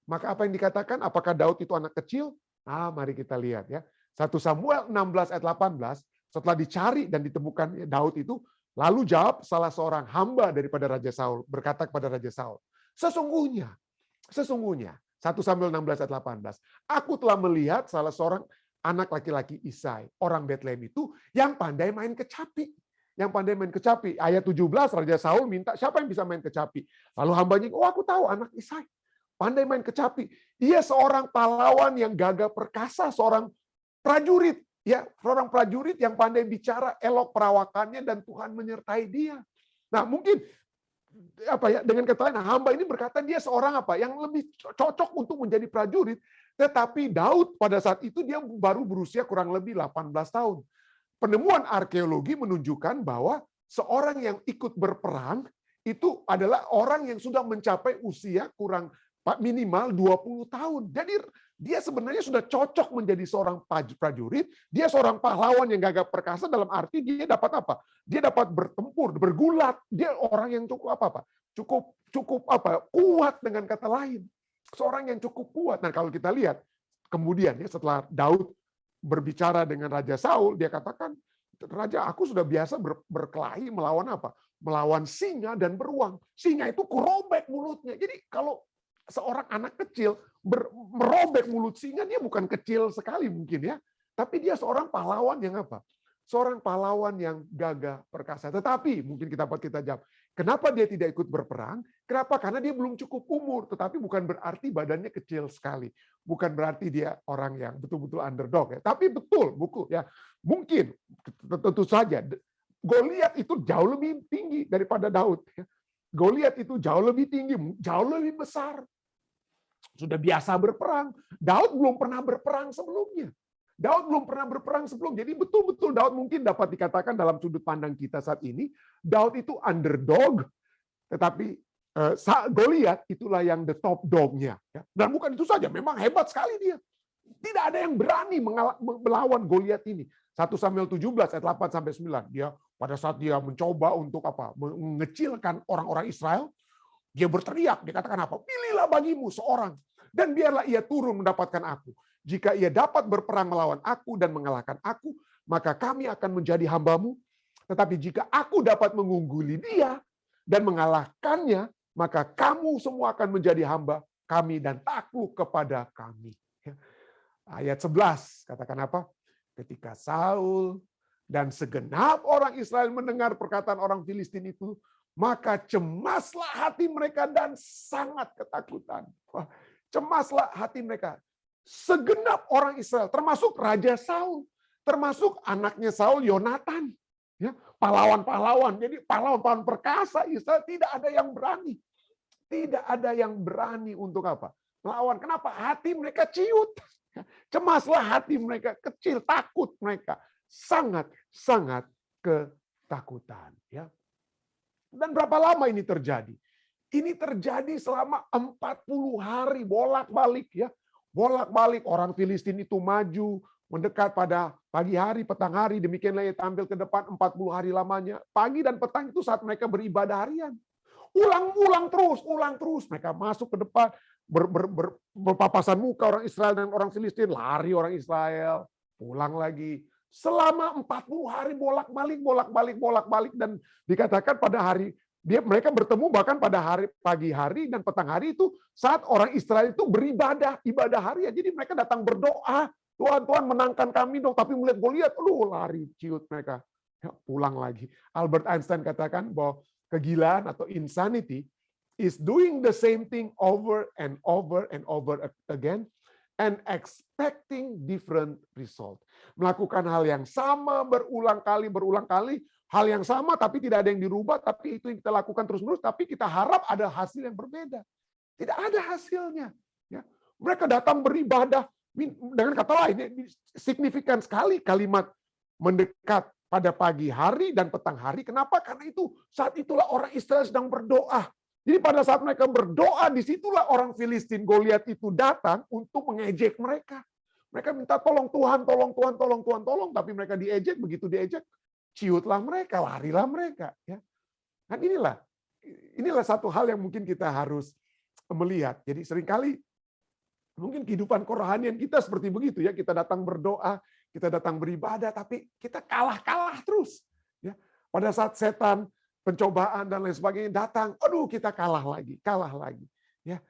A: maka apa yang dikatakan? Apakah Daud itu anak kecil? Mari kita lihat ya. 1 Samuel 16 ayat 18, setelah dicari dan ditemukan Daud itu, lalu jawab salah seorang hamba daripada Raja Saul, berkata kepada Raja Saul, sesungguhnya, 1 Samuel 16 ayat 18, aku telah melihat salah seorang anak laki-laki Isai, orang Betlehem itu yang pandai main kecapi. Ayat 17, Raja Saul minta, siapa yang bisa main kecapi? Lalu hambanya, aku tahu anak Isai. Pandai main kecapi. Dia seorang pahlawan yang gagah perkasa, seorang prajurit. Ya, seorang prajurit yang pandai bicara, elok perawakannya, dan Tuhan menyertai dia. Nah, mungkin dengan kata lain, hamba ini berkata dia seorang yang lebih cocok untuk menjadi prajurit. Tetapi Daud pada saat itu dia baru berusia kurang lebih 18 tahun. Penemuan arkeologi menunjukkan bahwa seorang yang ikut berperang itu adalah orang yang sudah mencapai usia kurang minimal 20 tahun. Jadi dia sebenarnya sudah cocok menjadi seorang prajurit. Dia seorang pahlawan yang gagah perkasa dalam arti dia dapat apa? Dia dapat bertempur, bergulat. Dia orang yang cukup cukup kuat dengan kata lain. Seorang yang cukup kuat. Nah, kalau kita lihat kemudian ya setelah Daud berbicara dengan Raja Saul, dia katakan, Raja, aku sudah biasa berkelahi melawan apa? Melawan singa dan beruang. Singa itu kurobek mulutnya. Jadi kalau seorang anak kecil merobek mulut singa, dia bukan kecil sekali mungkin ya, tapi dia seorang pahlawan yang apa? Seorang pahlawan yang gagah perkasa. Tetapi mungkin kita jawab, Kenapa dia tidak ikut berperang? Kenapa? Karena dia belum cukup umur. Tetapi bukan berarti badannya kecil sekali. Bukan berarti dia orang yang betul-betul underdog. Ya. Tapi betul, ya mungkin, tentu saja, Goliat itu jauh lebih tinggi daripada Daud. Goliat itu jauh lebih tinggi, jauh lebih besar. Sudah biasa berperang. Daud belum pernah berperang sebelumnya. Jadi betul-betul Daud mungkin dapat dikatakan dalam sudut pandang kita saat ini, Daud itu underdog, tetapi Goliat itulah yang the top dog-nya. Dan bukan itu saja, memang hebat sekali dia. Tidak ada yang berani melawan Goliat ini. 1 Samuel 17 ayat 8 sampai 9. Dia pada saat dia mencoba untuk mengecilkan orang-orang Israel, dia berteriak, dia katakan apa? Pilihlah bagimu seorang dan biarlah ia turun mendapatkan aku. Jika ia dapat berperang melawan aku dan mengalahkan aku, maka kami akan menjadi hambamu. Tetapi jika aku dapat mengungguli dia dan mengalahkannya, maka kamu semua akan menjadi hamba kami dan takluk kepada kami. Ayat 11, katakan apa? Ketika Saul dan segenap orang Israel mendengar perkataan orang Filistin itu, maka cemaslah hati mereka dan sangat ketakutan. Cemaslah hati mereka. Segenap orang Israel, termasuk Raja Saul, termasuk anaknya Saul, Yonatan, ya, pahlawan-pahlawan. Jadi pahlawan-pahlawan perkasa Israel tidak ada yang berani. Tidak ada yang berani untuk apa? Melawan. Kenapa? Hati mereka ciut. Cemaslah hati mereka, kecil, takut mereka. Sangat-sangat ketakutan. Ya. Dan berapa lama ini terjadi? Ini terjadi selama 40 hari, bolak-balik ya. Bolak-balik orang Filistin itu maju, mendekat pada pagi hari, petang hari, demikianlah ia tampil ke depan 40 hari lamanya. Pagi dan petang itu saat mereka beribadah harian. Ulang terus. Mereka masuk ke depan, berpapasan muka orang Israel dan orang Filistin, lari orang Israel, pulang lagi. Selama 40 hari bolak-balik, dan dikatakan pada hari mereka bertemu bahkan pada pagi hari dan petang hari itu saat orang Israel itu beribadah, ibadah harian. Jadi mereka datang berdoa, Tuhan menangkan kami dong, tapi melihat Goliat, lari ciut mereka. Ya, pulang lagi. Albert Einstein katakan bahwa kegilaan atau insanity is doing the same thing over and over again and expecting different result. Melakukan hal yang sama berulang kali, hal yang sama tapi tidak ada yang dirubah, tapi itu yang kita lakukan terus-menerus, tapi kita harap ada hasil yang berbeda. Tidak ada hasilnya. Ya. Mereka datang beribadah, dengan kata lain, signifikan sekali kalimat mendekat pada pagi hari dan petang hari. Kenapa? Karena itu saat itulah orang Israel sedang berdoa. Jadi pada saat mereka berdoa, disitulah orang Filistin Goliat itu datang untuk mengejek mereka. Mereka minta tolong Tuhan, tolong, tapi mereka diejek, begitu diejek, ciutlah mereka, larilah mereka. Ya. Dan inilah satu hal yang mungkin kita harus melihat. Jadi seringkali mungkin kehidupan kerohanian kita seperti begitu ya. Kita datang berdoa, kita datang beribadah, tapi kita kalah terus. Ya. Pada saat setan, pencobaan dan lain sebagainya datang, kita kalah lagi. Ya.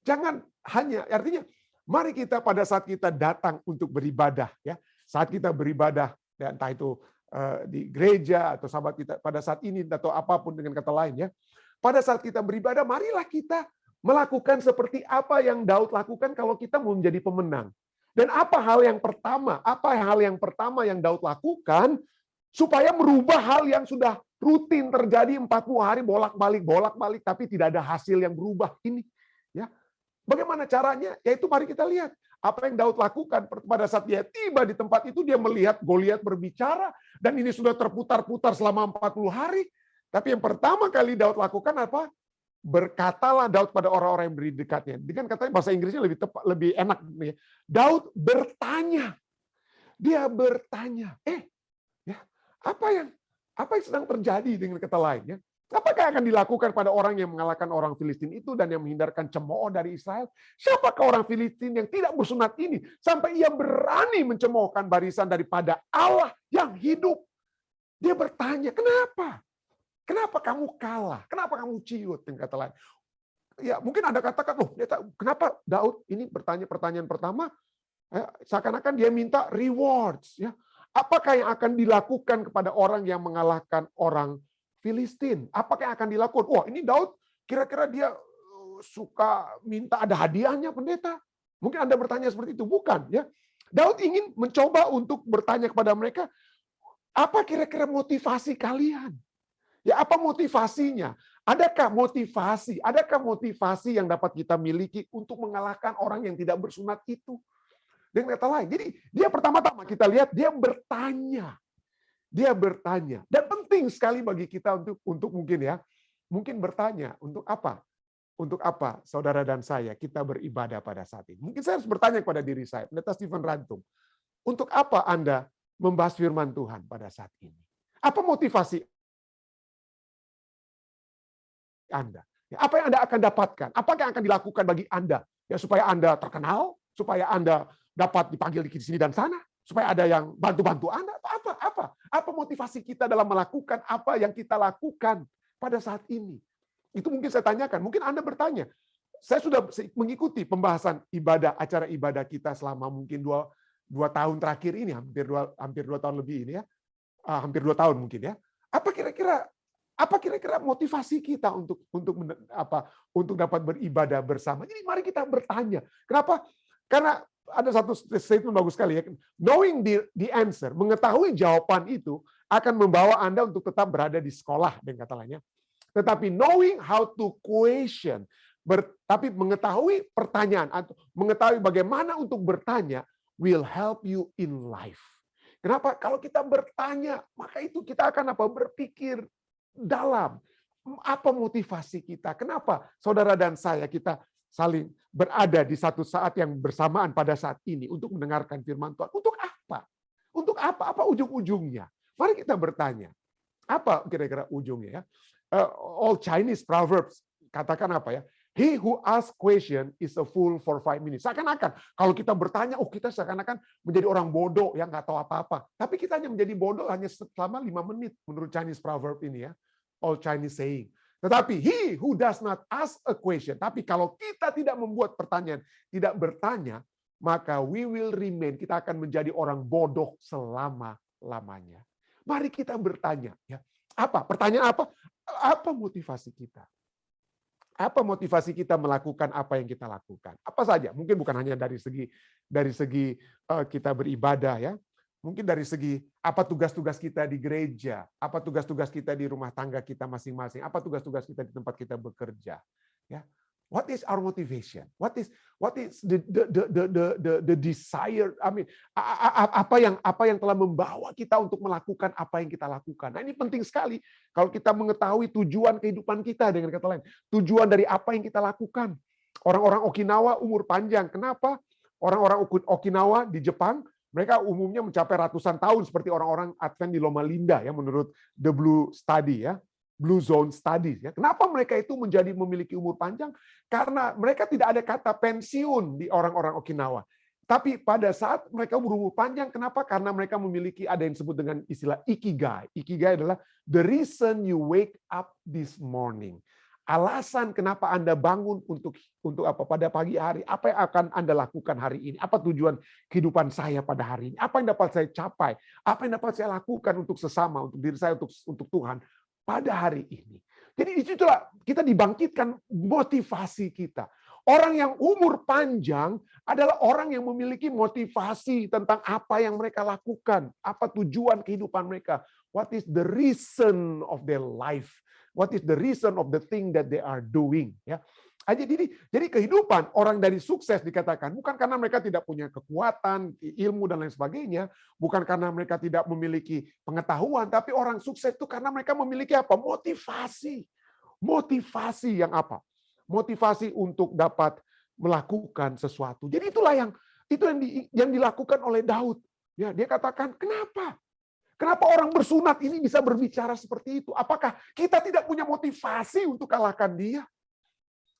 A: Jangan hanya, artinya, mari kita pada saat kita datang untuk beribadah, ya, saat kita beribadah, ya, entah itu di gereja atau sahabat kita pada saat ini atau apapun dengan kata lain, ya, pada saat kita beribadah, marilah kita melakukan seperti apa yang Daud lakukan kalau kita mau menjadi pemenang. Dan apa hal yang pertama yang Daud lakukan supaya merubah hal yang sudah rutin terjadi 40 hari bolak-balik, tapi tidak ada hasil yang berubah ini. Ya, bagaimana caranya? Yaitu mari kita lihat apa yang Daud lakukan pada saat dia tiba di tempat itu, dia melihat Goliat berbicara dan ini sudah terputar-putar selama 40 hari. Tapi yang pertama kali Daud lakukan apa? Berkatalah Daud pada orang-orang yang berdiri dekatnya. Dengan katanya bahasa Inggrisnya lebih tepat, lebih enak. Daud bertanya. Dia bertanya, ya, apa yang sedang terjadi dengan kata lain? Ya? Apakah akan dilakukan pada orang yang mengalahkan orang Filistin itu dan yang menghindarkan cemooh dari Israel? Siapakah orang Filistin yang tidak bersunat ini sampai ia berani mencemoohkan barisan daripada Allah yang hidup? Dia bertanya, kenapa? Kenapa kamu kalah? Kenapa kamu ciut? Dengan kata lain. Ya, mungkin Anda katakan, kenapa Daud ini bertanya pertanyaan pertama? Seakan-akan dia minta rewards. Ya. Apakah yang akan dilakukan kepada orang yang mengalahkan orang Filistin. Apakah yang akan dilakukan? Wah, ini Daud kira-kira dia suka minta ada hadiahnya pendeta. Mungkin Anda bertanya seperti itu. Bukan, ya. Daud ingin mencoba untuk bertanya kepada mereka, apa kira-kira motivasi kalian? Ya, apa motivasinya? Adakah motivasi yang dapat kita miliki untuk mengalahkan orang yang tidak bersunat itu? Dengan kata lain, jadi dia pertama-tama kita lihat dia bertanya. Dia bertanya. Dan penting sekali bagi kita untuk mungkin bertanya, untuk apa? Untuk apa saudara dan saya kita beribadah pada saat ini? Mungkin saya harus bertanya kepada diri saya, Pendeta Stephen Rantung, untuk apa Anda membahas firman Tuhan pada saat ini? Apa motivasi Anda? Apa yang Anda akan dapatkan? Apa yang akan dilakukan bagi Anda? Ya, supaya Anda terkenal, supaya Anda dapat dipanggil di sini dan sana, supaya ada yang bantu-bantu Anda, atau apa? Apa motivasi kita dalam melakukan apa yang kita lakukan pada saat ini? Itu mungkin saya tanyakan. Mungkin Anda bertanya, saya sudah mengikuti pembahasan acara ibadah kita selama mungkin dua tahun terakhir ini, hampir 2 tahun lebih ini ya, hampir 2 tahun mungkin ya. Apa kira-kira motivasi kita untuk dapat beribadah bersama? Jadi mari kita bertanya. Kenapa? Karena ada satu statement bagus sekali ya. Knowing the answer, mengetahui jawaban itu akan membawa Anda untuk tetap berada di sekolah dengan kata lainnya. Tetapi knowing how to question, tapi mengetahui pertanyaan atau mengetahui bagaimana untuk bertanya will help you in life. Kenapa? Kalau kita bertanya, maka itu kita akan berpikir dalam apa motivasi kita. Kenapa saudara dan saya kita saling berada di satu saat yang bersamaan pada saat ini untuk mendengarkan firman Tuhan. Untuk apa? Untuk apa? Apa ujung-ujungnya? Mari kita bertanya. Apa kira-kira ujungnya ya? All Chinese proverbs katakan apa ya? He who asks question is a fool for 5 minutes. Seakan-akan kalau kita bertanya, kita seakan-akan menjadi orang bodoh yang nggak tahu apa-apa. Tapi kita hanya menjadi bodoh hanya selama 5 menit menurut Chinese proverb ini ya. All Chinese saying. Tetapi he who does not ask a question, tapi kalau kita tidak membuat pertanyaan, tidak bertanya, maka we will remain, kita akan menjadi orang bodoh selama-lamanya. Mari kita bertanya ya. Apa? Pertanyaan apa? Apa motivasi kita? Apa motivasi kita melakukan apa yang kita lakukan? Apa saja? Mungkin bukan hanya dari segi kita beribadah ya. Mungkin dari segi apa tugas-tugas kita di gereja, apa tugas-tugas kita di rumah tangga kita masing-masing, apa tugas-tugas kita di tempat kita bekerja. Ya. What is our motivation? What is the desire? I mean, apa yang telah membawa kita untuk melakukan apa yang kita lakukan? Nah, ini penting sekali kalau kita mengetahui tujuan kehidupan kita, dengan kata lain, tujuan dari apa yang kita lakukan. Orang-orang Okinawa umur panjang. Kenapa? Orang-orang Okinawa di Jepang mereka umumnya mencapai ratusan tahun seperti orang-orang Advent di Loma Linda ya, menurut The Blue Study ya. Blue Zone Studies. Ya. Kenapa mereka itu memiliki umur panjang? Karena mereka tidak ada kata pensiun di orang-orang Okinawa. Tapi pada saat mereka berumur panjang, kenapa? Karena mereka memiliki ada yang disebut dengan istilah ikigai. Ikigai adalah the reason you wake up this morning. Alasan kenapa Anda bangun untuk apa pada pagi hari, apa yang akan Anda lakukan hari ini, apa tujuan kehidupan saya pada hari ini, apa yang dapat saya capai, apa yang dapat saya lakukan untuk sesama, untuk diri saya, untuk Tuhan pada hari ini. Jadi disitulah kita dibangkitkan motivasi kita. Orang yang umur panjang adalah orang yang memiliki motivasi tentang apa yang mereka lakukan, apa tujuan kehidupan mereka, what is the reason of their life, what is the reason of the thing that they are doing. Ya. Jadi kehidupan orang dari sukses dikatakan bukan karena mereka tidak punya kekuatan, ilmu dan lain sebagainya, bukan karena mereka tidak memiliki pengetahuan, tapi orang sukses itu karena mereka memiliki apa? Motivasi. Motivasi yang apa? Motivasi untuk dapat melakukan sesuatu. Jadi itulah yang dilakukan oleh Daud. Ya, dia katakan, kenapa? Kenapa orang bersunat ini bisa berbicara seperti itu? Apakah kita tidak punya motivasi untuk kalahkan dia?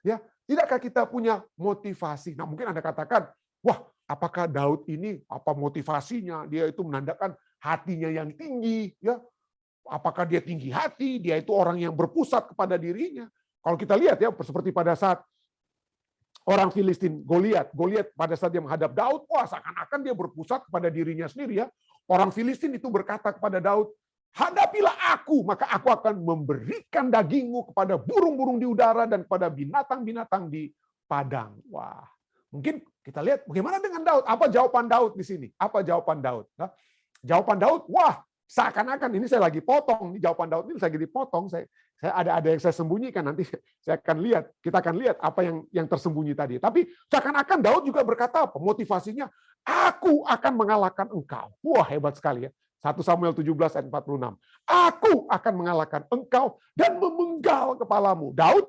A: Ya, tidakkah kita punya motivasi? Nah, mungkin Anda katakan, wah, apakah Daud ini apa motivasinya? Dia itu menandakan hatinya yang tinggi, ya. Apakah dia tinggi hati? Dia itu orang yang berpusat kepada dirinya. Kalau kita lihat ya, seperti pada saat orang Filistin Goliat pada saat dia menghadap Daud, wah, seakan-akan dia berpusat kepada dirinya sendiri ya. Orang Filistin itu berkata kepada Daud, Hadapilah aku, maka aku akan memberikan dagingmu kepada burung-burung di udara dan kepada binatang-binatang di padang. Wah, mungkin kita lihat bagaimana dengan Daud. Apa jawaban Daud di sini? Apa jawaban Daud? Nah, jawaban Daud, wah, seakan-akan ini saya lagi potong. Ini jawaban Daud ini saya lagi dipotong. Saya ada yang saya sembunyikan, nanti saya akan lihat. Kita akan lihat apa yang tersembunyi tadi. Tapi seakan-akan Daud juga berkata apa? Motivasinya, aku akan mengalahkan engkau. Wah, hebat sekali ya. 1 Samuel 17 ayat 46. Aku akan mengalahkan engkau dan memenggal kepalamu. Daud,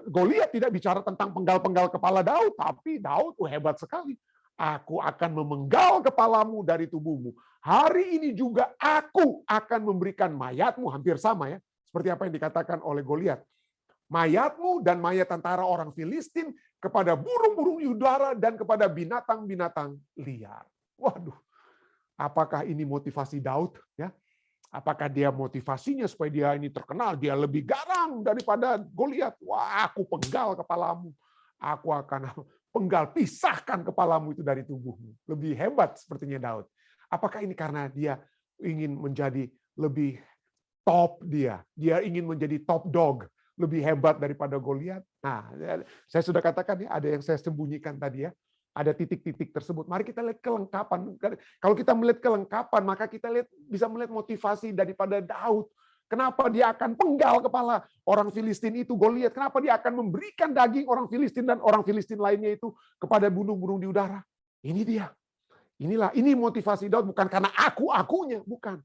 A: Goliat tidak bicara tentang penggal-penggal kepala Daud, tapi Daud hebat sekali. Aku akan memenggal kepalamu dari tubuhmu. Hari ini juga aku akan memberikan mayatmu, hampir sama ya, seperti apa yang dikatakan oleh Goliat. Mayatmu dan mayat tentara orang Filistin kepada burung-burung di udara dan kepada binatang-binatang liar. Waduh. Apakah ini motivasi Daud? Ya, apakah dia motivasinya supaya dia ini terkenal, dia lebih garang daripada Goliat? Wah, aku penggal kepalamu, aku akan penggal, pisahkan kepalamu itu dari tubuhmu. Lebih hebat sepertinya Daud. Apakah ini karena dia ingin menjadi lebih top dia ingin menjadi top dog, lebih hebat daripada Goliat? Nah, saya sudah katakan ya, ada yang saya sembunyikan tadi ya. Ada titik-titik tersebut. Mari kita lihat kelengkapan. Kalau kita melihat kelengkapan, maka kita bisa melihat motivasi daripada Daud. Kenapa dia akan penggal kepala orang Filistin itu, Goliat? Kenapa dia akan memberikan daging orang Filistin dan orang Filistin lainnya itu kepada burung-burung di udara? Ini dia. Ini motivasi Daud, bukan karena akunya, bukan.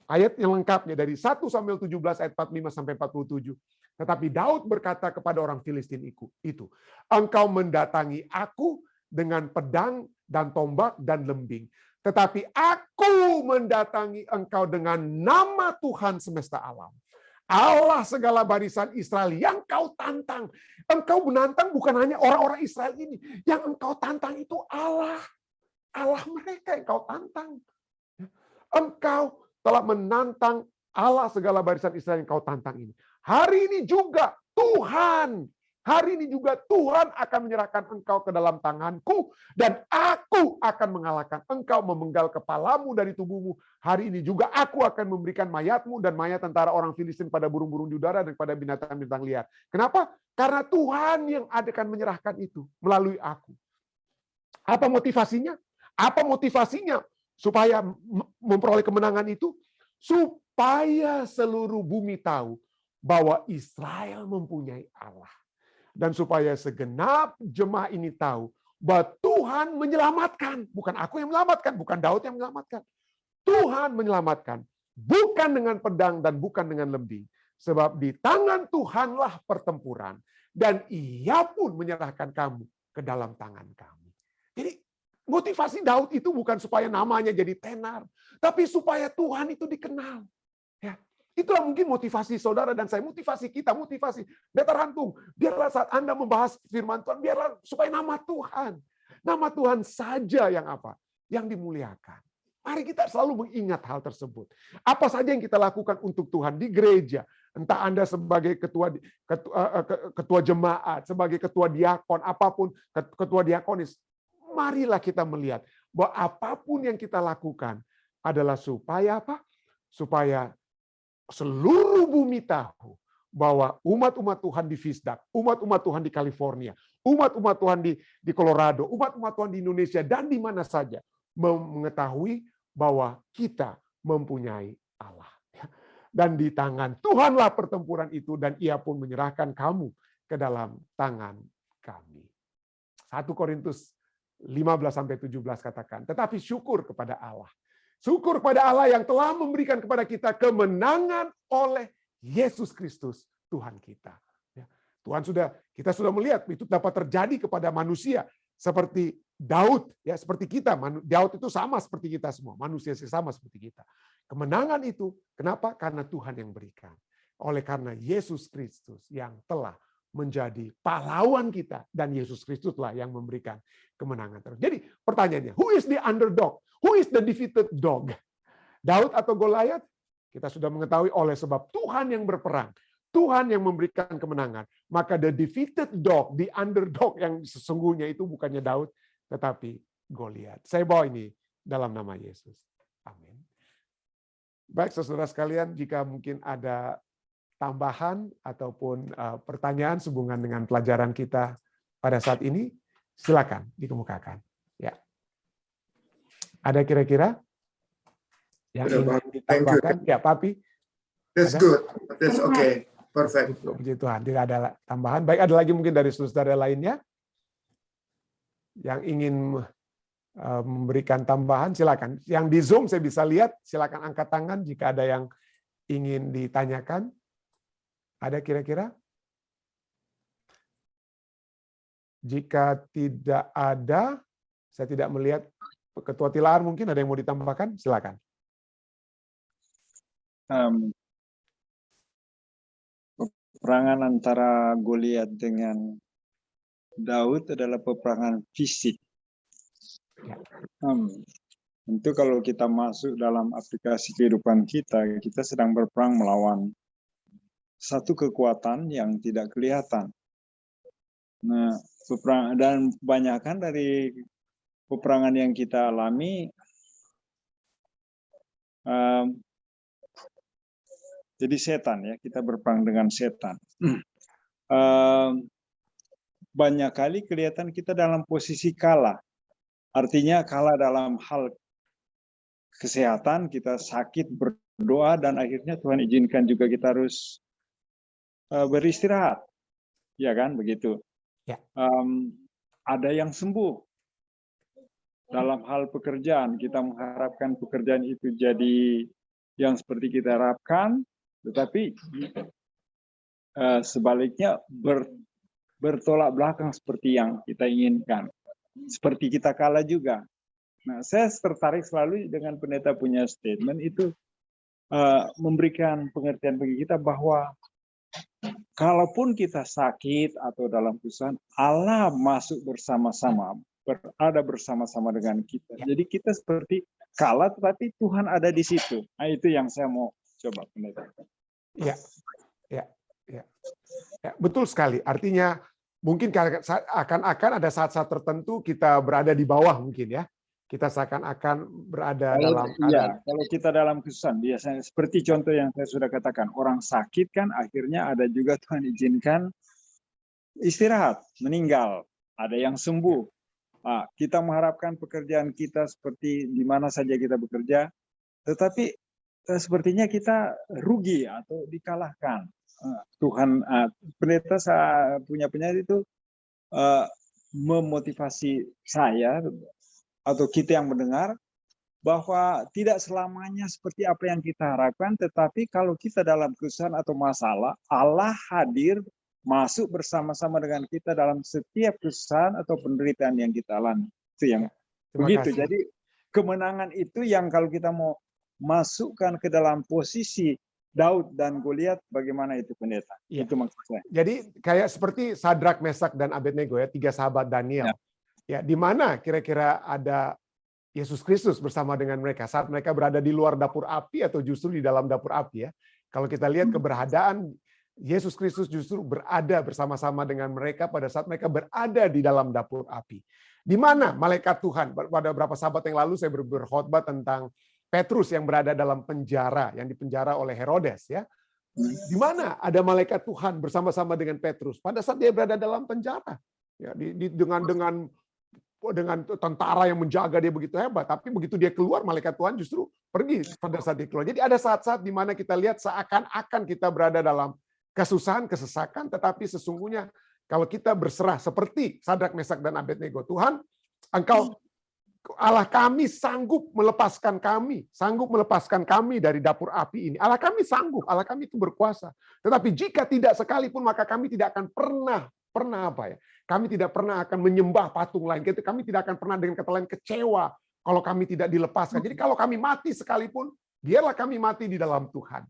A: Ayat yang lengkapnya dari 1 Samuel 17 ayat 45 sampai 47. Tetapi Daud berkata kepada orang Filistin itu, engkau mendatangi aku dengan pedang dan tombak dan lembing. Tetapi aku mendatangi engkau dengan nama Tuhan semesta alam. Allah segala barisan Israel yang kau tantang. Engkau menantang bukan hanya orang-orang Israel ini. Yang engkau tantang itu Allah. Allah mereka yang kau tantang. Engkau telah menantang Allah segala barisan Israel yang kau tantang ini. Hari ini juga Tuhan akan menyerahkan engkau ke dalam tanganku, dan aku akan mengalahkan engkau, memenggal kepalamu dari tubuhmu. Hari ini juga aku akan memberikan mayatmu dan mayat tentara orang Filistin pada burung-burung di udara dan pada binatang-binatang liar. Kenapa? Karena Tuhan yang akan menyerahkan itu melalui aku. Apa motivasinya? Supaya memperoleh kemenangan itu? Supaya seluruh bumi tahu bahwa Israel mempunyai Allah. Dan supaya segenap jemaah ini tahu bahwa Tuhan menyelamatkan. Bukan aku yang menyelamatkan, bukan Daud yang menyelamatkan. Tuhan menyelamatkan. Bukan dengan pedang dan bukan dengan lembing. Sebab di tangan Tuhanlah pertempuran. Dan ia pun menyerahkan kamu ke dalam tangan kami. Jadi motivasi Daud itu bukan supaya namanya jadi tenar. Tapi supaya Tuhan itu dikenal. Ya. Itulah mungkin motivasi saudara dan saya, motivasi kita, motivasi Datar Hantung. Biarlah saat Anda membahas firman Tuhan, biarlah supaya nama Tuhan saja yang apa? Yang dimuliakan. Mari kita selalu mengingat hal tersebut. Apa saja yang kita lakukan untuk Tuhan di gereja, entah Anda sebagai ketua jemaat, sebagai ketua diakon, apapun ketua diakonis, marilah kita melihat bahwa apapun yang kita lakukan adalah supaya apa? Supaya seluruh bumi tahu bahwa umat-umat Tuhan di Visdak, umat-umat Tuhan di California, umat-umat Tuhan di Colorado, umat-umat Tuhan di Indonesia, dan di mana saja mengetahui bahwa kita mempunyai Allah. Dan di tangan Tuhanlah pertempuran itu, dan ia pun menyerahkan kamu ke dalam tangan kami. 1 Korintus 15-17 katakan, tetapi syukur kepada Allah. Syukur kepada Allah yang telah memberikan kepada kita kemenangan oleh Yesus Kristus Tuhan kita. Kita sudah melihat itu dapat terjadi kepada manusia seperti Daud, ya seperti kita. Daud itu sama seperti kita semua, manusia sama seperti kita. Kemenangan itu kenapa? Karena Tuhan yang berikan. Oleh karena Yesus Kristus yang telah menjadi pahlawan kita, dan Yesus Kristuslah yang memberikan kemenangan terus. Jadi pertanyaannya, who is the underdog? Who is the defeated dog? Daud atau Goliat? Kita sudah mengetahui oleh sebab Tuhan yang berperang, Tuhan yang memberikan kemenangan. Maka the defeated dog, the underdog yang sesungguhnya itu bukannya Daud, tetapi Goliat. Saya bawa ini dalam nama Yesus. Amin. Baik, saudara sekalian, jika mungkin ada tambahan ataupun pertanyaan sehubungan dengan pelajaran kita pada saat ini, silakan dikemukakan. Ya. Ada kira-kira yang ingin ditambahkan? Ya, Papi.
B: That's
A: Ada?
B: good. That's okay. Perfect.
A: Puji Tuhan, tidak ada tambahan. Baik, ada lagi mungkin dari saudara lainnya yang ingin memberikan tambahan, silakan. Yang di Zoom saya bisa lihat, silakan angkat tangan jika ada yang ingin ditanyakan. Ada kira-kira? Jika tidak ada, saya tidak melihat. Ketua Tilar mungkin ada yang mau ditambahkan, silakan.
E: Peperangan antara Goliat dengan Daud adalah peperangan fisik.
A: Ya.
E: Tentu kalau kita masuk dalam aplikasi kehidupan kita, kita sedang berperang melawan satu kekuatan yang tidak kelihatan. Nah, dan kebanyakan dari peperangan yang kita alami, jadi setan ya, kita berperang dengan setan. Banyak kali kelihatan kita dalam posisi kalah. Artinya kalah dalam hal kesehatan, kita sakit, berdoa, dan akhirnya Tuhan izinkan juga kita harus beristirahat. Ya kan, begitu.
A: Ya.
E: Ada yang sembuh. Dalam hal pekerjaan, kita mengharapkan pekerjaan itu jadi yang seperti kita harapkan, tetapi sebaliknya bertolak belakang seperti yang kita inginkan. Seperti kita kalah juga. Nah, saya tertarik selalu dengan pendeta punya statement itu memberikan pengertian bagi kita bahwa kalaupun kita sakit atau dalam kesusahan, Allah masuk bersama-sama, berada bersama-sama dengan kita. Jadi kita seperti kalah, tetapi Tuhan ada di situ. Nah, itu yang saya mau coba pendeta.
A: Ya, ya, ya, ya, betul sekali. Artinya mungkin akan ada saat-saat tertentu kita berada di bawah mungkin ya. Kita seakan-akan berada dalam keadaan.
E: Kalau kita dalam kesusahan, biasanya seperti contoh yang saya sudah katakan, orang sakit kan akhirnya ada juga Tuhan izinkan istirahat, meninggal, ada yang sembuh. Nah, kita mengharapkan pekerjaan kita seperti di mana saja kita bekerja, tetapi sepertinya kita rugi atau dikalahkan. Tuhan, pendeta punya penyanyi itu memotivasi saya atau kita yang mendengar bahwa tidak selamanya seperti apa yang kita harapkan, tetapi kalau kita dalam kesusahan atau masalah, Allah hadir masuk bersama-sama dengan kita dalam setiap kesusahan atau penderitaan yang kita alami. Itu yang begitu.
A: Kasih.
E: Jadi kemenangan itu yang kalau kita mau masukkan ke dalam posisi Daud dan Goliat, bagaimana itu pendeta?
A: Ya.
E: Itu maksud saya.
A: Jadi kayak seperti Sadrak, Mesak, dan Abednego ya, 3 sahabat Daniel. Ya, di mana kira-kira ada Yesus Kristus bersama dengan mereka saat mereka berada di luar dapur api atau justru di dalam dapur api ya. Kalau kita lihat keberadaan Yesus Kristus justru berada bersama-sama dengan mereka pada saat mereka berada di dalam dapur api. Di mana malaikat Tuhan? Pada beberapa sahabat yang lalu saya berkhotbah tentang Petrus yang berada dalam penjara, yang dipenjara oleh Herodes ya. Di mana ada malaikat Tuhan bersama-sama dengan Petrus pada saat dia berada dalam penjara. Ya, dengan tentara yang menjaga dia begitu hebat, tapi begitu dia keluar, malaikat Tuhan justru pergi pada saat dia keluar. Jadi ada saat-saat di mana kita lihat seakan-akan kita berada dalam kesusahan, kesesakan, tetapi sesungguhnya kalau kita berserah seperti Sadrak, Mesak, dan Abednego, Tuhan, Engkau Allah kami sanggup melepaskan kami dari dapur api ini. Allah kami sanggup, Allah kami itu berkuasa. Tetapi jika tidak sekalipun, maka kami tidak akan pernah apa ya? Kami tidak pernah akan menyembah patung lain. Kami tidak akan pernah dengan kata lain kecewa kalau kami tidak dilepaskan. Jadi kalau kami mati sekalipun, biarlah kami mati di dalam Tuhan.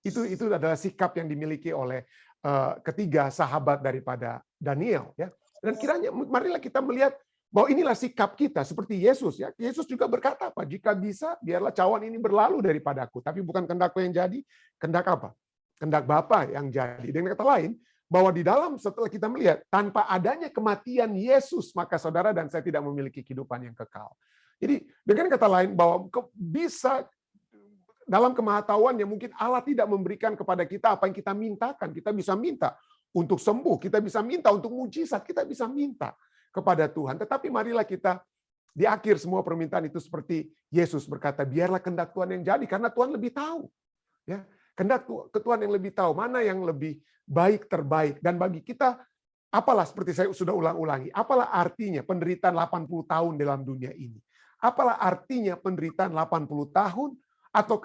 A: Itu adalah sikap yang dimiliki oleh ketiga sahabat daripada Daniel ya. Dan kiranya marilah kita melihat bahwa inilah sikap kita seperti Yesus ya. Yesus juga berkata apa? Jika bisa biarlah cawan ini berlalu daripadaku, tapi bukan kehendakku yang jadi, kehendak apa? Kehendak Bapa yang jadi. Dengan kata lain, bahwa di dalam setelah kita melihat tanpa adanya kematian Yesus, maka saudara dan saya tidak memiliki kehidupan yang kekal. Jadi dengan kata lain bahwa bisa dalam kemahatauannya mungkin Allah tidak memberikan kepada kita apa yang kita mintakan. Kita bisa minta untuk sembuh, kita bisa minta untuk mujizat, kita bisa minta kepada Tuhan. Tetapi marilah kita di akhir semua permintaan itu seperti Yesus berkata, biarlah kehendak Tuhan yang jadi, karena Tuhan lebih tahu. Ya, kehendak Tuhan yang lebih tahu mana yang lebih baik, terbaik. Dan bagi kita, apalah seperti saya sudah ulang-ulangi, apalah artinya penderitaan 80 tahun dalam dunia ini? Apalah artinya penderitaan 80 tahun atau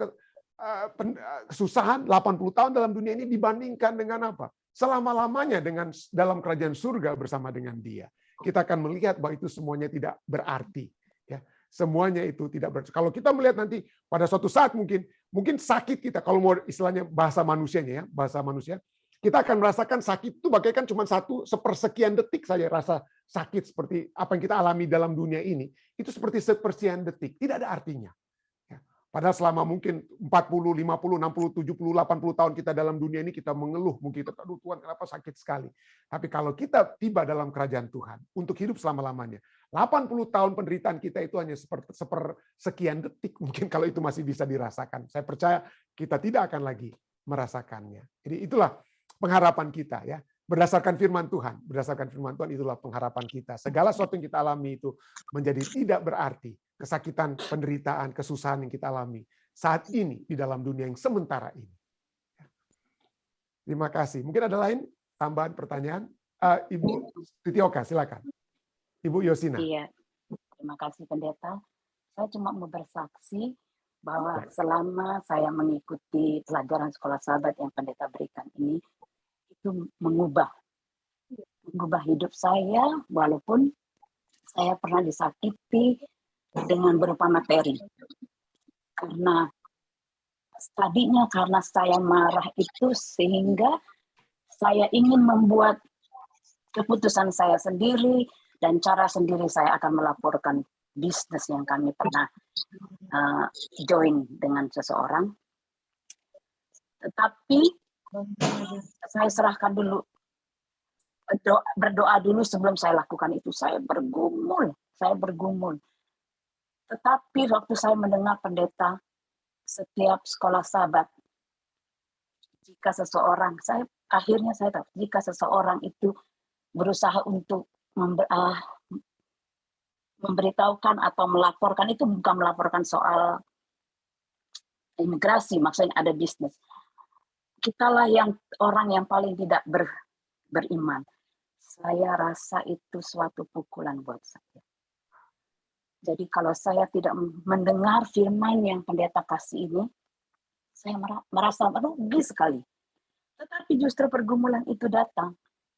A: kesusahan 80 tahun dalam dunia ini dibandingkan dengan apa? Selama-lamanya dalam kerajaan surga bersama dengan Dia. Kita akan melihat bahwa itu semuanya tidak berarti. Ya, semuanya itu tidak berarti. Kalau kita melihat nanti pada suatu saat mungkin sakit kita, kalau mau istilahnya bahasa manusianya ya, bahasa manusia, kita akan merasakan sakit itu bagaikan cuma sepersekian detik saja rasa sakit seperti apa yang kita alami dalam dunia ini. Itu seperti sepersekian detik, tidak ada artinya. Padahal selama mungkin 40, 50, 60, 70, 80 tahun kita dalam dunia ini kita mengeluh, mungkin kita, aduh Tuhan kenapa sakit sekali. Tapi kalau kita tiba dalam kerajaan Tuhan untuk hidup selama-lamanya, 80 tahun penderitaan kita itu hanya sepersekian detik, mungkin kalau itu masih bisa dirasakan. Saya percaya kita tidak akan lagi merasakannya. Jadi itulah pengharapan kita ya. Berdasarkan firman Tuhan, itulah pengharapan kita. Segala sesuatu yang kita alami itu menjadi tidak berarti. Kesakitan, penderitaan, kesusahan yang kita alami saat ini di dalam dunia yang sementara ini. Terima kasih. Mungkin ada lain tambahan pertanyaan? Ibu Titioka, silakan. Ibu Yosina.
F: Iya, terima kasih pendeta. Saya cuma mau bersaksi bahwa selama saya mengikuti pelajaran sekolah sahabat yang pendeta berikan ini, itu mengubah hidup saya, walaupun saya pernah disakiti dengan berupa materi. Karena tadinya karena saya marah itu sehingga saya ingin membuat keputusan saya sendiri dan cara sendiri saya akan melaporkan bisnis yang kami pernah join dengan seseorang. Tetapi saya serahkan dulu, berdoa dulu sebelum saya lakukan itu. Saya bergumul. Tetapi waktu saya mendengar pendeta setiap sekolah sahabat, jika seseorang, akhirnya saya tahu, jika seseorang itu berusaha untuk memberitahukan atau melaporkan, itu bukan melaporkan soal imigrasi, maksudnya ada bisnis. Kitalah orang yang paling tidak beriman. Saya rasa itu suatu pukulan buat saya. Jadi kalau saya tidak mendengar firman yang pendeta kasih ini, saya merasa merugi sekali. Tetapi justru pergumulan itu datang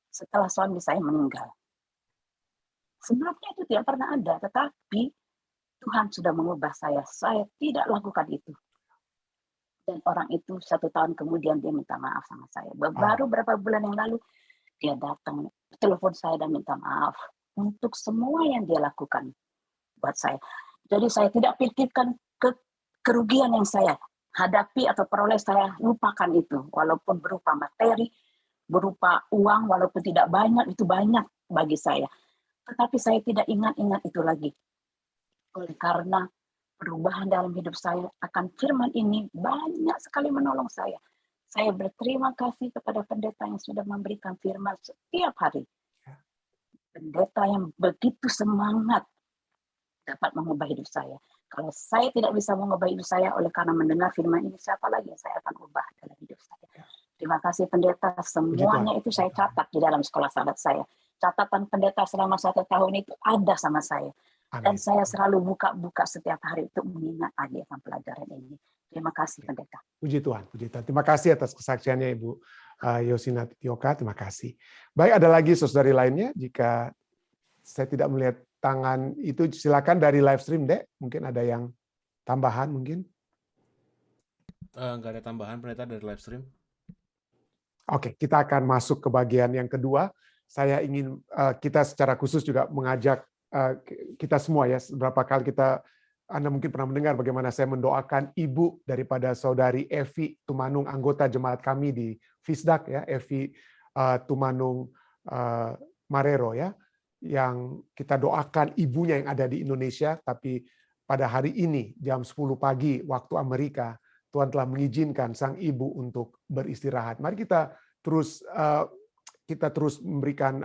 F: setelah suami saya meninggal. Sebelumnya itu tidak pernah ada, tetapi Tuhan sudah mengubah saya. Saya tidak lakukan itu. Dan orang itu 1 tahun kemudian dia minta maaf sama saya. Baru berapa bulan yang lalu dia datang, telepon saya dan minta maaf untuk semua yang dia lakukan buat saya. Jadi saya tidak pikirkan kerugian yang saya hadapi atau peroleh, saya lupakan itu. Walaupun berupa materi, berupa uang, walaupun tidak banyak, itu banyak bagi saya. Tetapi saya tidak ingat-ingat itu lagi. Oleh karena perubahan dalam hidup saya akan firman ini banyak sekali menolong saya. Saya berterima kasih kepada pendeta yang sudah memberikan firman setiap hari. Pendeta yang begitu semangat dapat mengubah hidup saya. Kalau saya tidak bisa mengubah hidup saya oleh karena mendengar firman ini, siapa lagi yang saya akan ubah dalam hidup saya? Terima kasih pendeta, semuanya itu saya catat di dalam sekolah sahabat saya. Catatan pendeta selama 1 tahun itu ada sama saya. Dan saya selalu buka-buka setiap hari untuk mengingat lagi akan pelajaran ini. Terima kasih pendeta.
A: Puji Tuhan, puji Tuhan. Terima kasih atas kesaksiannya Ibu Yosina Titioka. Terima kasih. Baik, ada lagi saudari lainnya? Jika saya tidak melihat tangan itu, silakan dari live stream, Dek. Mungkin ada yang tambahan mungkin?
G: Nggak ada tambahan pendeta dari live stream.
A: Oke, kita akan masuk ke bagian yang kedua. Saya ingin kita secara khusus juga mengajak kita semua ya, beberapa kali Anda mungkin pernah mendengar bagaimana saya mendoakan ibu daripada saudari Evi Tumanung, anggota jemaat kami di Fisdak ya, Evi Tumanung Marero ya, yang kita doakan ibunya yang ada di Indonesia, tapi pada hari ini jam 10 pagi waktu Amerika Tuhan telah mengizinkan sang ibu untuk beristirahat. Mari kita terus memberikan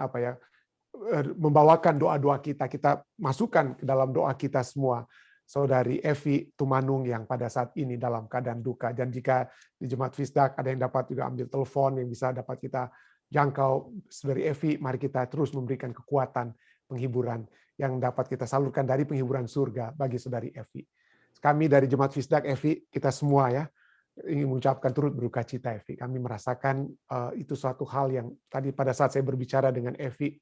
A: membawakan doa-doa kita masukkan ke dalam doa kita semua. Saudari Evi Tumanung yang pada saat ini dalam keadaan duka. Dan jika di Jemaat Fisdak ada yang dapat juga ambil telepon yang bisa dapat kita jangkau Saudari Evi, mari kita terus memberikan kekuatan penghiburan yang dapat kita salurkan dari penghiburan surga bagi Saudari Evi. Kami dari Jemaat Fisdak, Evi, kita semua ya ingin mengucapkan turut berduka cita, Evi. Kami merasakan itu suatu hal yang tadi pada saat saya berbicara dengan Evi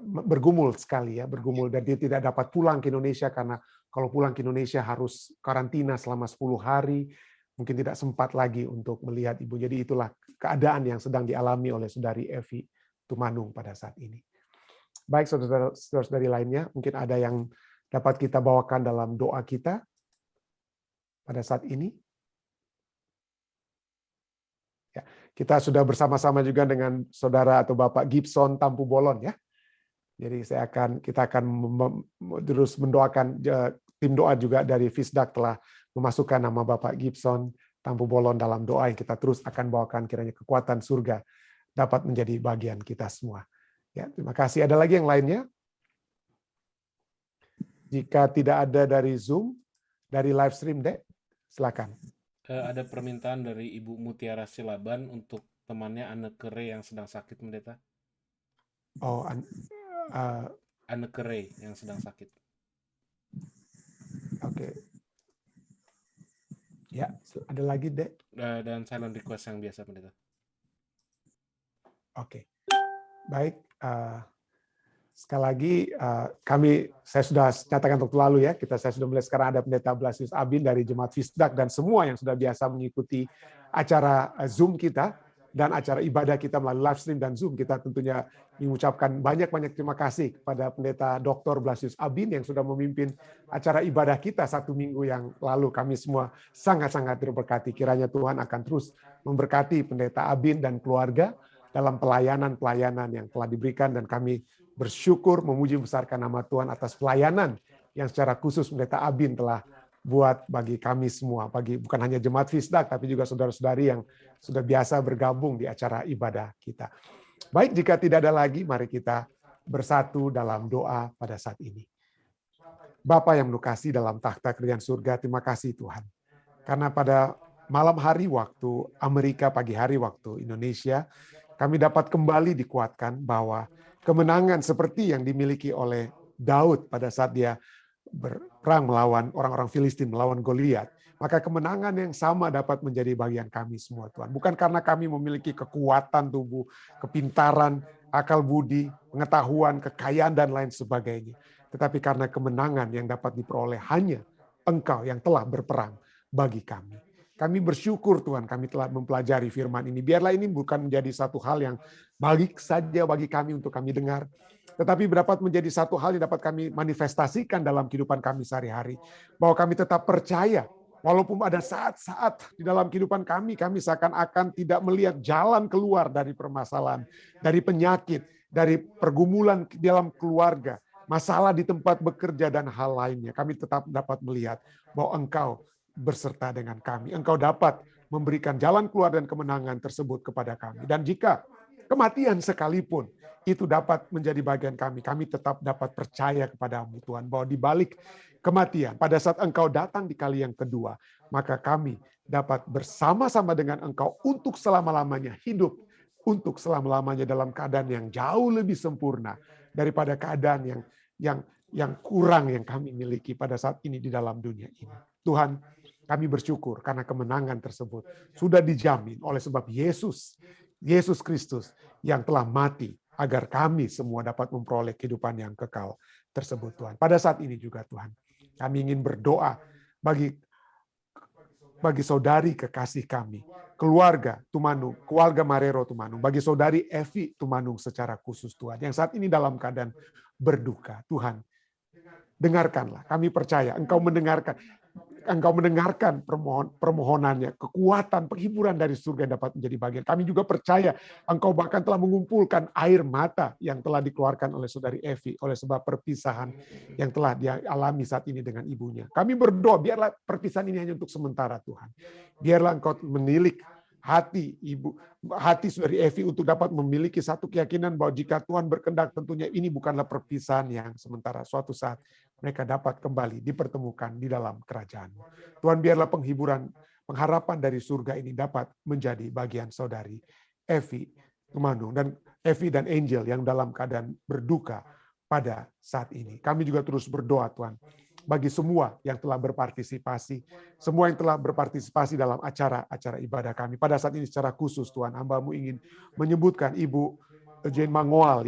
A: bergumul sekali dan dia tidak dapat pulang ke Indonesia karena kalau pulang ke Indonesia harus karantina selama 10 hari, mungkin tidak sempat lagi untuk melihat ibu. Jadi itulah keadaan yang sedang dialami oleh Saudari Evi Tumanung pada saat ini. Baik, saudara-saudari lainnya, mungkin ada yang dapat kita bawakan dalam doa kita pada saat ini. Ya, kita sudah bersama-sama juga dengan saudara atau Bapak Gibson Tampu Bolon ya. Jadi kita akan terus mendoakan, tim doa juga dari Fisdak telah memasukkan nama Bapak Gibson Tampu Bolon dalam doa yang kita terus akan bawakan, kiranya kekuatan surga dapat menjadi bagian kita semua. Ya, terima kasih. Ada lagi yang lainnya? Jika tidak ada dari Zoom, dari live stream, Dek, silakan.
G: Ada permintaan dari Ibu Mutiara Silaban untuk temannya Anneke Rey yang sedang sakit, Pendeta.
A: Oh,
G: Anneke Rey yang sedang sakit.
A: Oke. Ya, ada lagi, Dek?
G: Dan silent request yang biasa, Pendeta.
A: Oke. Baik. Sekali lagi, saya sudah nyatakan waktu lalu ya, saya sudah melihat sekarang ada Pendeta Blasius Abin dari Jemaat Fisdak dan semua yang sudah biasa mengikuti acara Zoom kita dan acara ibadah kita melalui live stream dan Zoom. Kita tentunya mengucapkan banyak-banyak terima kasih kepada Pendeta Dr. Blasius Abin yang sudah memimpin acara ibadah kita 1 minggu yang lalu. Kami semua sangat-sangat terberkati. Kiranya Tuhan akan terus memberkati Pendeta Abin dan keluarga dalam pelayanan-pelayanan yang telah diberikan, dan kami bersyukur memuji besarkan nama Tuhan atas pelayanan yang secara khusus Pendeta Abin telah buat bagi kami semua, bukan hanya Jemaat Fisdak, tapi juga saudara-saudari yang sudah biasa bergabung di acara ibadah kita. Baik, jika tidak ada lagi, mari kita bersatu dalam doa pada saat ini. Bapa yang menukasi dalam takhta kerajaan surga, terima kasih Tuhan. Karena pada malam hari waktu Amerika, pagi hari waktu Indonesia, kami dapat kembali dikuatkan bahwa kemenangan seperti yang dimiliki oleh Daud pada saat dia berperang melawan orang-orang Filistin, melawan Goliat, maka kemenangan yang sama dapat menjadi bagian kami semua, Tuhan. Bukan karena kami memiliki kekuatan tubuh, kepintaran, akal budi, pengetahuan, kekayaan, dan lain sebagainya. Tetapi karena kemenangan yang dapat diperoleh hanya Engkau yang telah berperang bagi kami. Kami bersyukur Tuhan, kami telah mempelajari firman ini. Biarlah ini bukan menjadi satu hal yang bagi kami untuk kami dengar, tetapi dapat menjadi satu hal yang dapat kami manifestasikan dalam kehidupan kami sehari-hari. Bahwa kami tetap percaya, walaupun ada saat-saat di dalam kehidupan kami seakan-akan tidak melihat jalan keluar dari permasalahan, dari penyakit, dari pergumulan di dalam keluarga, masalah di tempat bekerja, dan hal lainnya. Kami tetap dapat melihat bahwa Engkau berserta dengan kami. Engkau dapat memberikan jalan keluar dan kemenangan tersebut kepada kami. Dan jika kematian sekalipun itu dapat menjadi bagian kami, kami tetap dapat percaya kepada-Mu Tuhan, bahwa di balik kematian, pada saat Engkau datang di kali yang kedua, maka kami dapat bersama-sama dengan Engkau untuk selama-lamanya hidup, untuk selama-lamanya dalam keadaan yang jauh lebih sempurna daripada keadaan yang kurang yang kami miliki pada saat ini di dalam dunia ini. Tuhan, kami bersyukur karena kemenangan tersebut sudah dijamin oleh sebab Yesus Kristus yang telah mati agar kami semua dapat memperoleh kehidupan yang kekal tersebut, Tuhan. Pada saat ini juga Tuhan, kami ingin berdoa bagi saudari kekasih kami, keluarga Tumanung, keluarga Marero Tumanung, bagi saudari Evi Tumanung secara khusus Tuhan, yang saat ini dalam keadaan berduka. Tuhan, dengarkanlah, kami percaya Engkau mendengarkan. Engkau mendengarkan permohonannya, kekuatan, penghiburan dari surga yang dapat menjadi bagian. Kami juga percaya Engkau bahkan telah mengumpulkan air mata yang telah dikeluarkan oleh saudari Evi oleh sebab perpisahan yang telah dia alami saat ini dengan ibunya. Kami berdoa, biarlah perpisahan ini hanya untuk sementara Tuhan. Biarlah Engkau menilik hati saudari Evi untuk dapat memiliki satu keyakinan bahwa jika Tuhan berkehendak, tentunya ini bukanlah perpisahan yang sementara. Suatu saat mereka dapat kembali dipertemukan di dalam kerajaan. Tuhan, biarlah penghiburan, pengharapan dari surga ini dapat menjadi bagian saudari Evi Tumanu dan Evi dan Angel yang dalam keadaan berduka pada saat ini. Kami juga terus berdoa Tuhan, bagi semua yang telah berpartisipasi, semua yang telah berpartisipasi dalam acara-acara ibadah kami. Pada saat ini secara khusus Tuhan, hamba-Mu ingin menyebutkan Ibu Jane Mangual,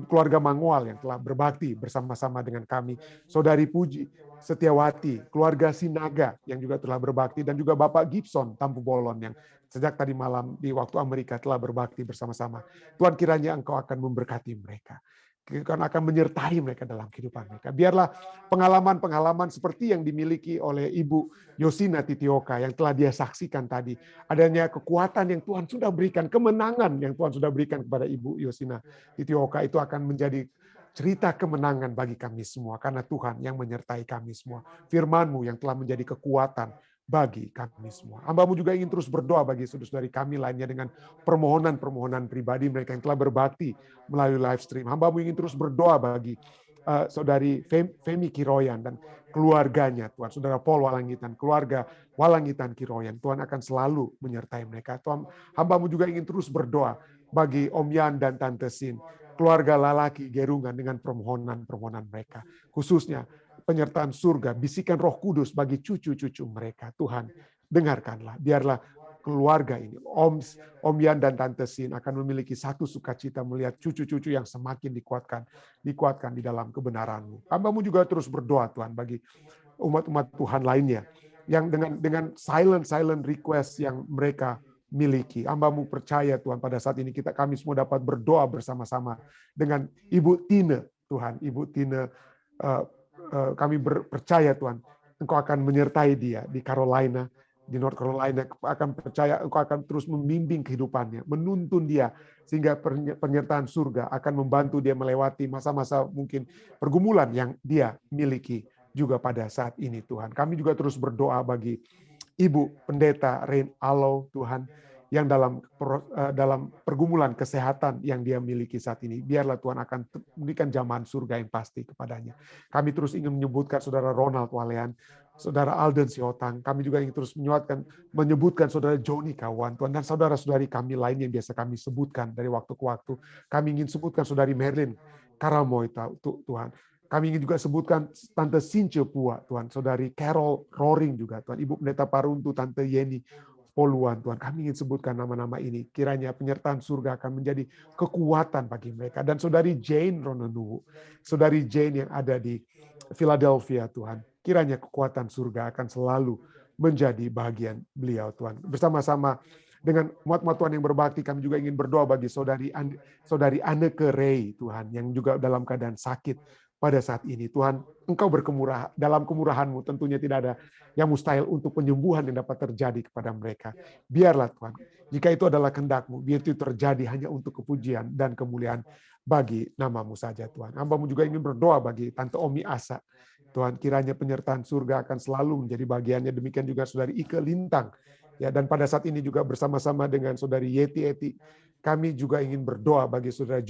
A: keluarga Mangual yang telah berbakti bersama-sama dengan kami, Saudari Puji Setiawati, keluarga Sinaga yang juga telah berbakti, dan juga Bapak Gibson Tampu Bolon yang sejak tadi malam di waktu Amerika telah berbakti bersama-sama. Tuhan, kiranya Engkau akan memberkati mereka, karena akan menyertai mereka dalam kehidupan mereka. Biarlah pengalaman-pengalaman seperti yang dimiliki oleh Ibu Yosina Titioka yang telah dia saksikan tadi, adanya kekuatan yang Tuhan sudah berikan, kemenangan yang Tuhan sudah berikan kepada Ibu Yosina Titioka, itu akan menjadi cerita kemenangan bagi kami semua, karena Tuhan yang menyertai kami semua. Firman-Mu yang telah menjadi kekuatan bagi kami semua. Hamba-Mu juga ingin terus berdoa bagi saudara-saudari kami lainnya dengan permohonan-permohonan pribadi mereka yang telah berbakti melalui live stream. Hamba-Mu ingin terus berdoa bagi saudari Femi Kiroyan dan keluarganya, Tuhan. Saudara Paul Walangitan, keluarga Walangitan Kiroyan. Tuhan akan selalu menyertai mereka. Tuhan, hamba-Mu juga ingin terus berdoa bagi Om Yan dan Tante Sin, keluarga Lalaki Gerungan dengan permohonan-permohonan mereka. Khususnya penyertaan surga, bisikan Roh Kudus bagi cucu-cucu mereka. Tuhan, dengarkanlah. Biarlah keluarga ini, Om Yan dan Tante Sin akan memiliki satu sukacita melihat cucu-cucu yang semakin dikuatkan di dalam kebenaran-Mu. Hamba-Mu juga terus berdoa Tuhan bagi umat-umat Tuhan lainnya yang dengan silent request yang mereka miliki. Hamba-Mu percaya Tuhan, pada saat ini kami semua dapat berdoa bersama-sama dengan Ibu Tine, Tuhan. Ibu Tine, kami percaya Tuhan, Engkau akan menyertai dia di Carolina, di North Carolina. Akan percaya Engkau akan terus membimbing kehidupannya, menuntun dia, sehingga penyertaan surga akan membantu dia melewati masa-masa mungkin pergumulan yang dia miliki juga pada saat ini Tuhan. Kami juga terus berdoa bagi Ibu Pendeta Rain Alow Tuhan, yang dalam pergumulan kesehatan yang dia miliki saat ini. Biarlah Tuhan akan memberikan jamahan surga yang pasti kepadanya. Kami terus ingin menyebutkan Saudara Ronald Walean, Saudara Alden Siotang. Kami juga ingin terus menyebutkan Saudara Joni Kawan, Tuhan, dan saudara-saudari kami lain yang biasa kami sebutkan dari waktu ke waktu. Kami ingin sebutkan Saudari Merlin Karamoy, Tuhan. Kami ingin juga sebutkan Tante Sinche Pua, Tuhan. Saudari Carol Roaring juga, Tuhan. Ibu Pendeta Paruntu, Tante Yeni Poluan, Tuhan. Kami ingin sebutkan nama-nama ini. Kiranya penyertaan surga akan menjadi kekuatan bagi mereka. Dan Saudari Jane Rononuwu, Saudari Jane yang ada di Philadelphia, Tuhan. Kiranya kekuatan surga akan selalu menjadi bagian beliau, Tuhan. Bersama-sama dengan umat-umat Tuhan yang berbakti, kami juga ingin berdoa bagi Saudari Anneke Ray, Tuhan, yang juga dalam keadaan sakit pada saat ini. Tuhan, Engkau berkemurah, dalam kemurahan-Mu tentunya tidak ada yang mustahil untuk penyembuhan yang dapat terjadi kepada mereka. Biarlah Tuhan, jika itu adalah kehendak-Mu, biar itu terjadi hanya untuk kepujian dan kemuliaan bagi nama-Mu saja Tuhan. Hamba-Mu juga ingin berdoa bagi Tante Omi Asa. Tuhan, kiranya penyertaan surga akan selalu menjadi bagiannya. Demikian juga Saudari Ike Lintang. Ya, dan pada saat ini juga bersama-sama dengan Saudari Yeti Eti, kami juga ingin berdoa bagi Saudara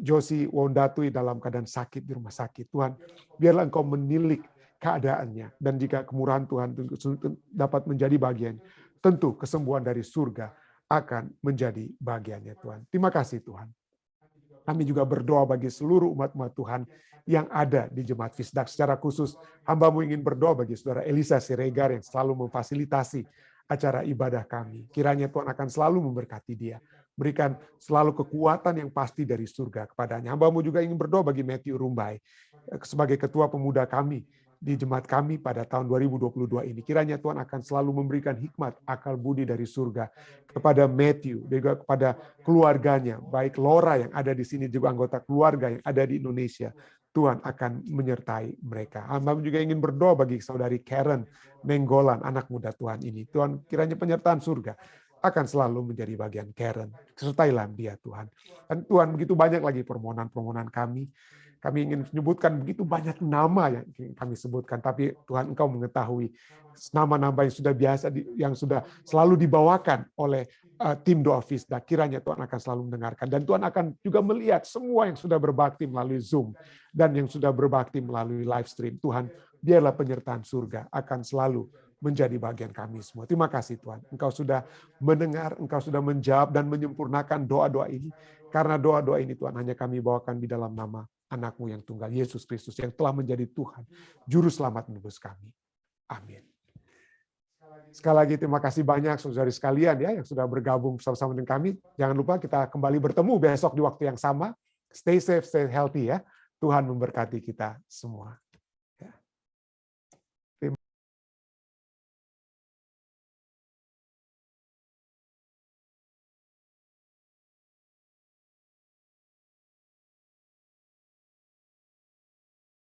A: Josi Wondatui dalam keadaan sakit di rumah sakit. Tuhan, biarlah Engkau menilik keadaannya. Dan jika kemurahan Tuhan dapat menjadi bagian, tentu kesembuhan dari surga akan menjadi bagiannya Tuhan. Terima kasih Tuhan. Kami juga berdoa bagi seluruh umat-umat Tuhan yang ada di Jemaat Fisdak. Secara khusus, hamba-Mu ingin berdoa bagi Saudara Elisa Siregar yang selalu memfasilitasi acara ibadah kami. Kiranya Tuhan akan selalu memberkati dia. Berikan selalu kekuatan yang pasti dari surga kepadanya. Hamba-Mu juga ingin berdoa bagi Matthew Rumbai sebagai ketua pemuda kami di jemaat kami pada tahun 2022 ini. Kiranya Tuhan akan selalu memberikan hikmat, akal budi dari surga kepada Matthew, dan juga kepada keluarganya, baik Laura yang ada di sini, juga anggota keluarga yang ada di Indonesia. Tuhan akan menyertai mereka. Hamba juga ingin berdoa bagi saudari Karen Nenggolan, anak muda Tuhan ini. Tuhan, kiranya penyertaan surga akan selalu menjadi bagian Karen. Sertailah dia Tuhan. Dan Tuhan, begitu banyak lagi permohonan-permohonan kami. Kami ingin menyebutkan begitu banyak nama yang kami sebutkan, tapi Tuhan Engkau mengetahui nama-nama yang sudah biasa, yang sudah selalu dibawakan oleh tim doa Fisda. Kiranya Tuhan akan selalu mendengarkan. Dan Tuhan akan juga melihat semua yang sudah berbakti melalui Zoom dan yang sudah berbakti melalui live stream. Tuhan, biarlah penyertaan surga akan selalu menjadi bagian kami semua. Terima kasih Tuhan. Engkau sudah mendengar, Engkau sudah menjawab dan menyempurnakan doa-doa ini. Karena doa-doa ini Tuhan hanya kami bawakan di dalam nama Anak-Mu yang tunggal, Yesus Kristus, yang telah menjadi Tuhan, Juru Selamat menebus kami. Amin. Sekali lagi terima kasih banyak saudari sekalian ya yang sudah bergabung bersama-sama dengan kami. Jangan lupa kita kembali bertemu besok di waktu yang sama. Stay safe, stay healthy ya. Tuhan memberkati kita semua.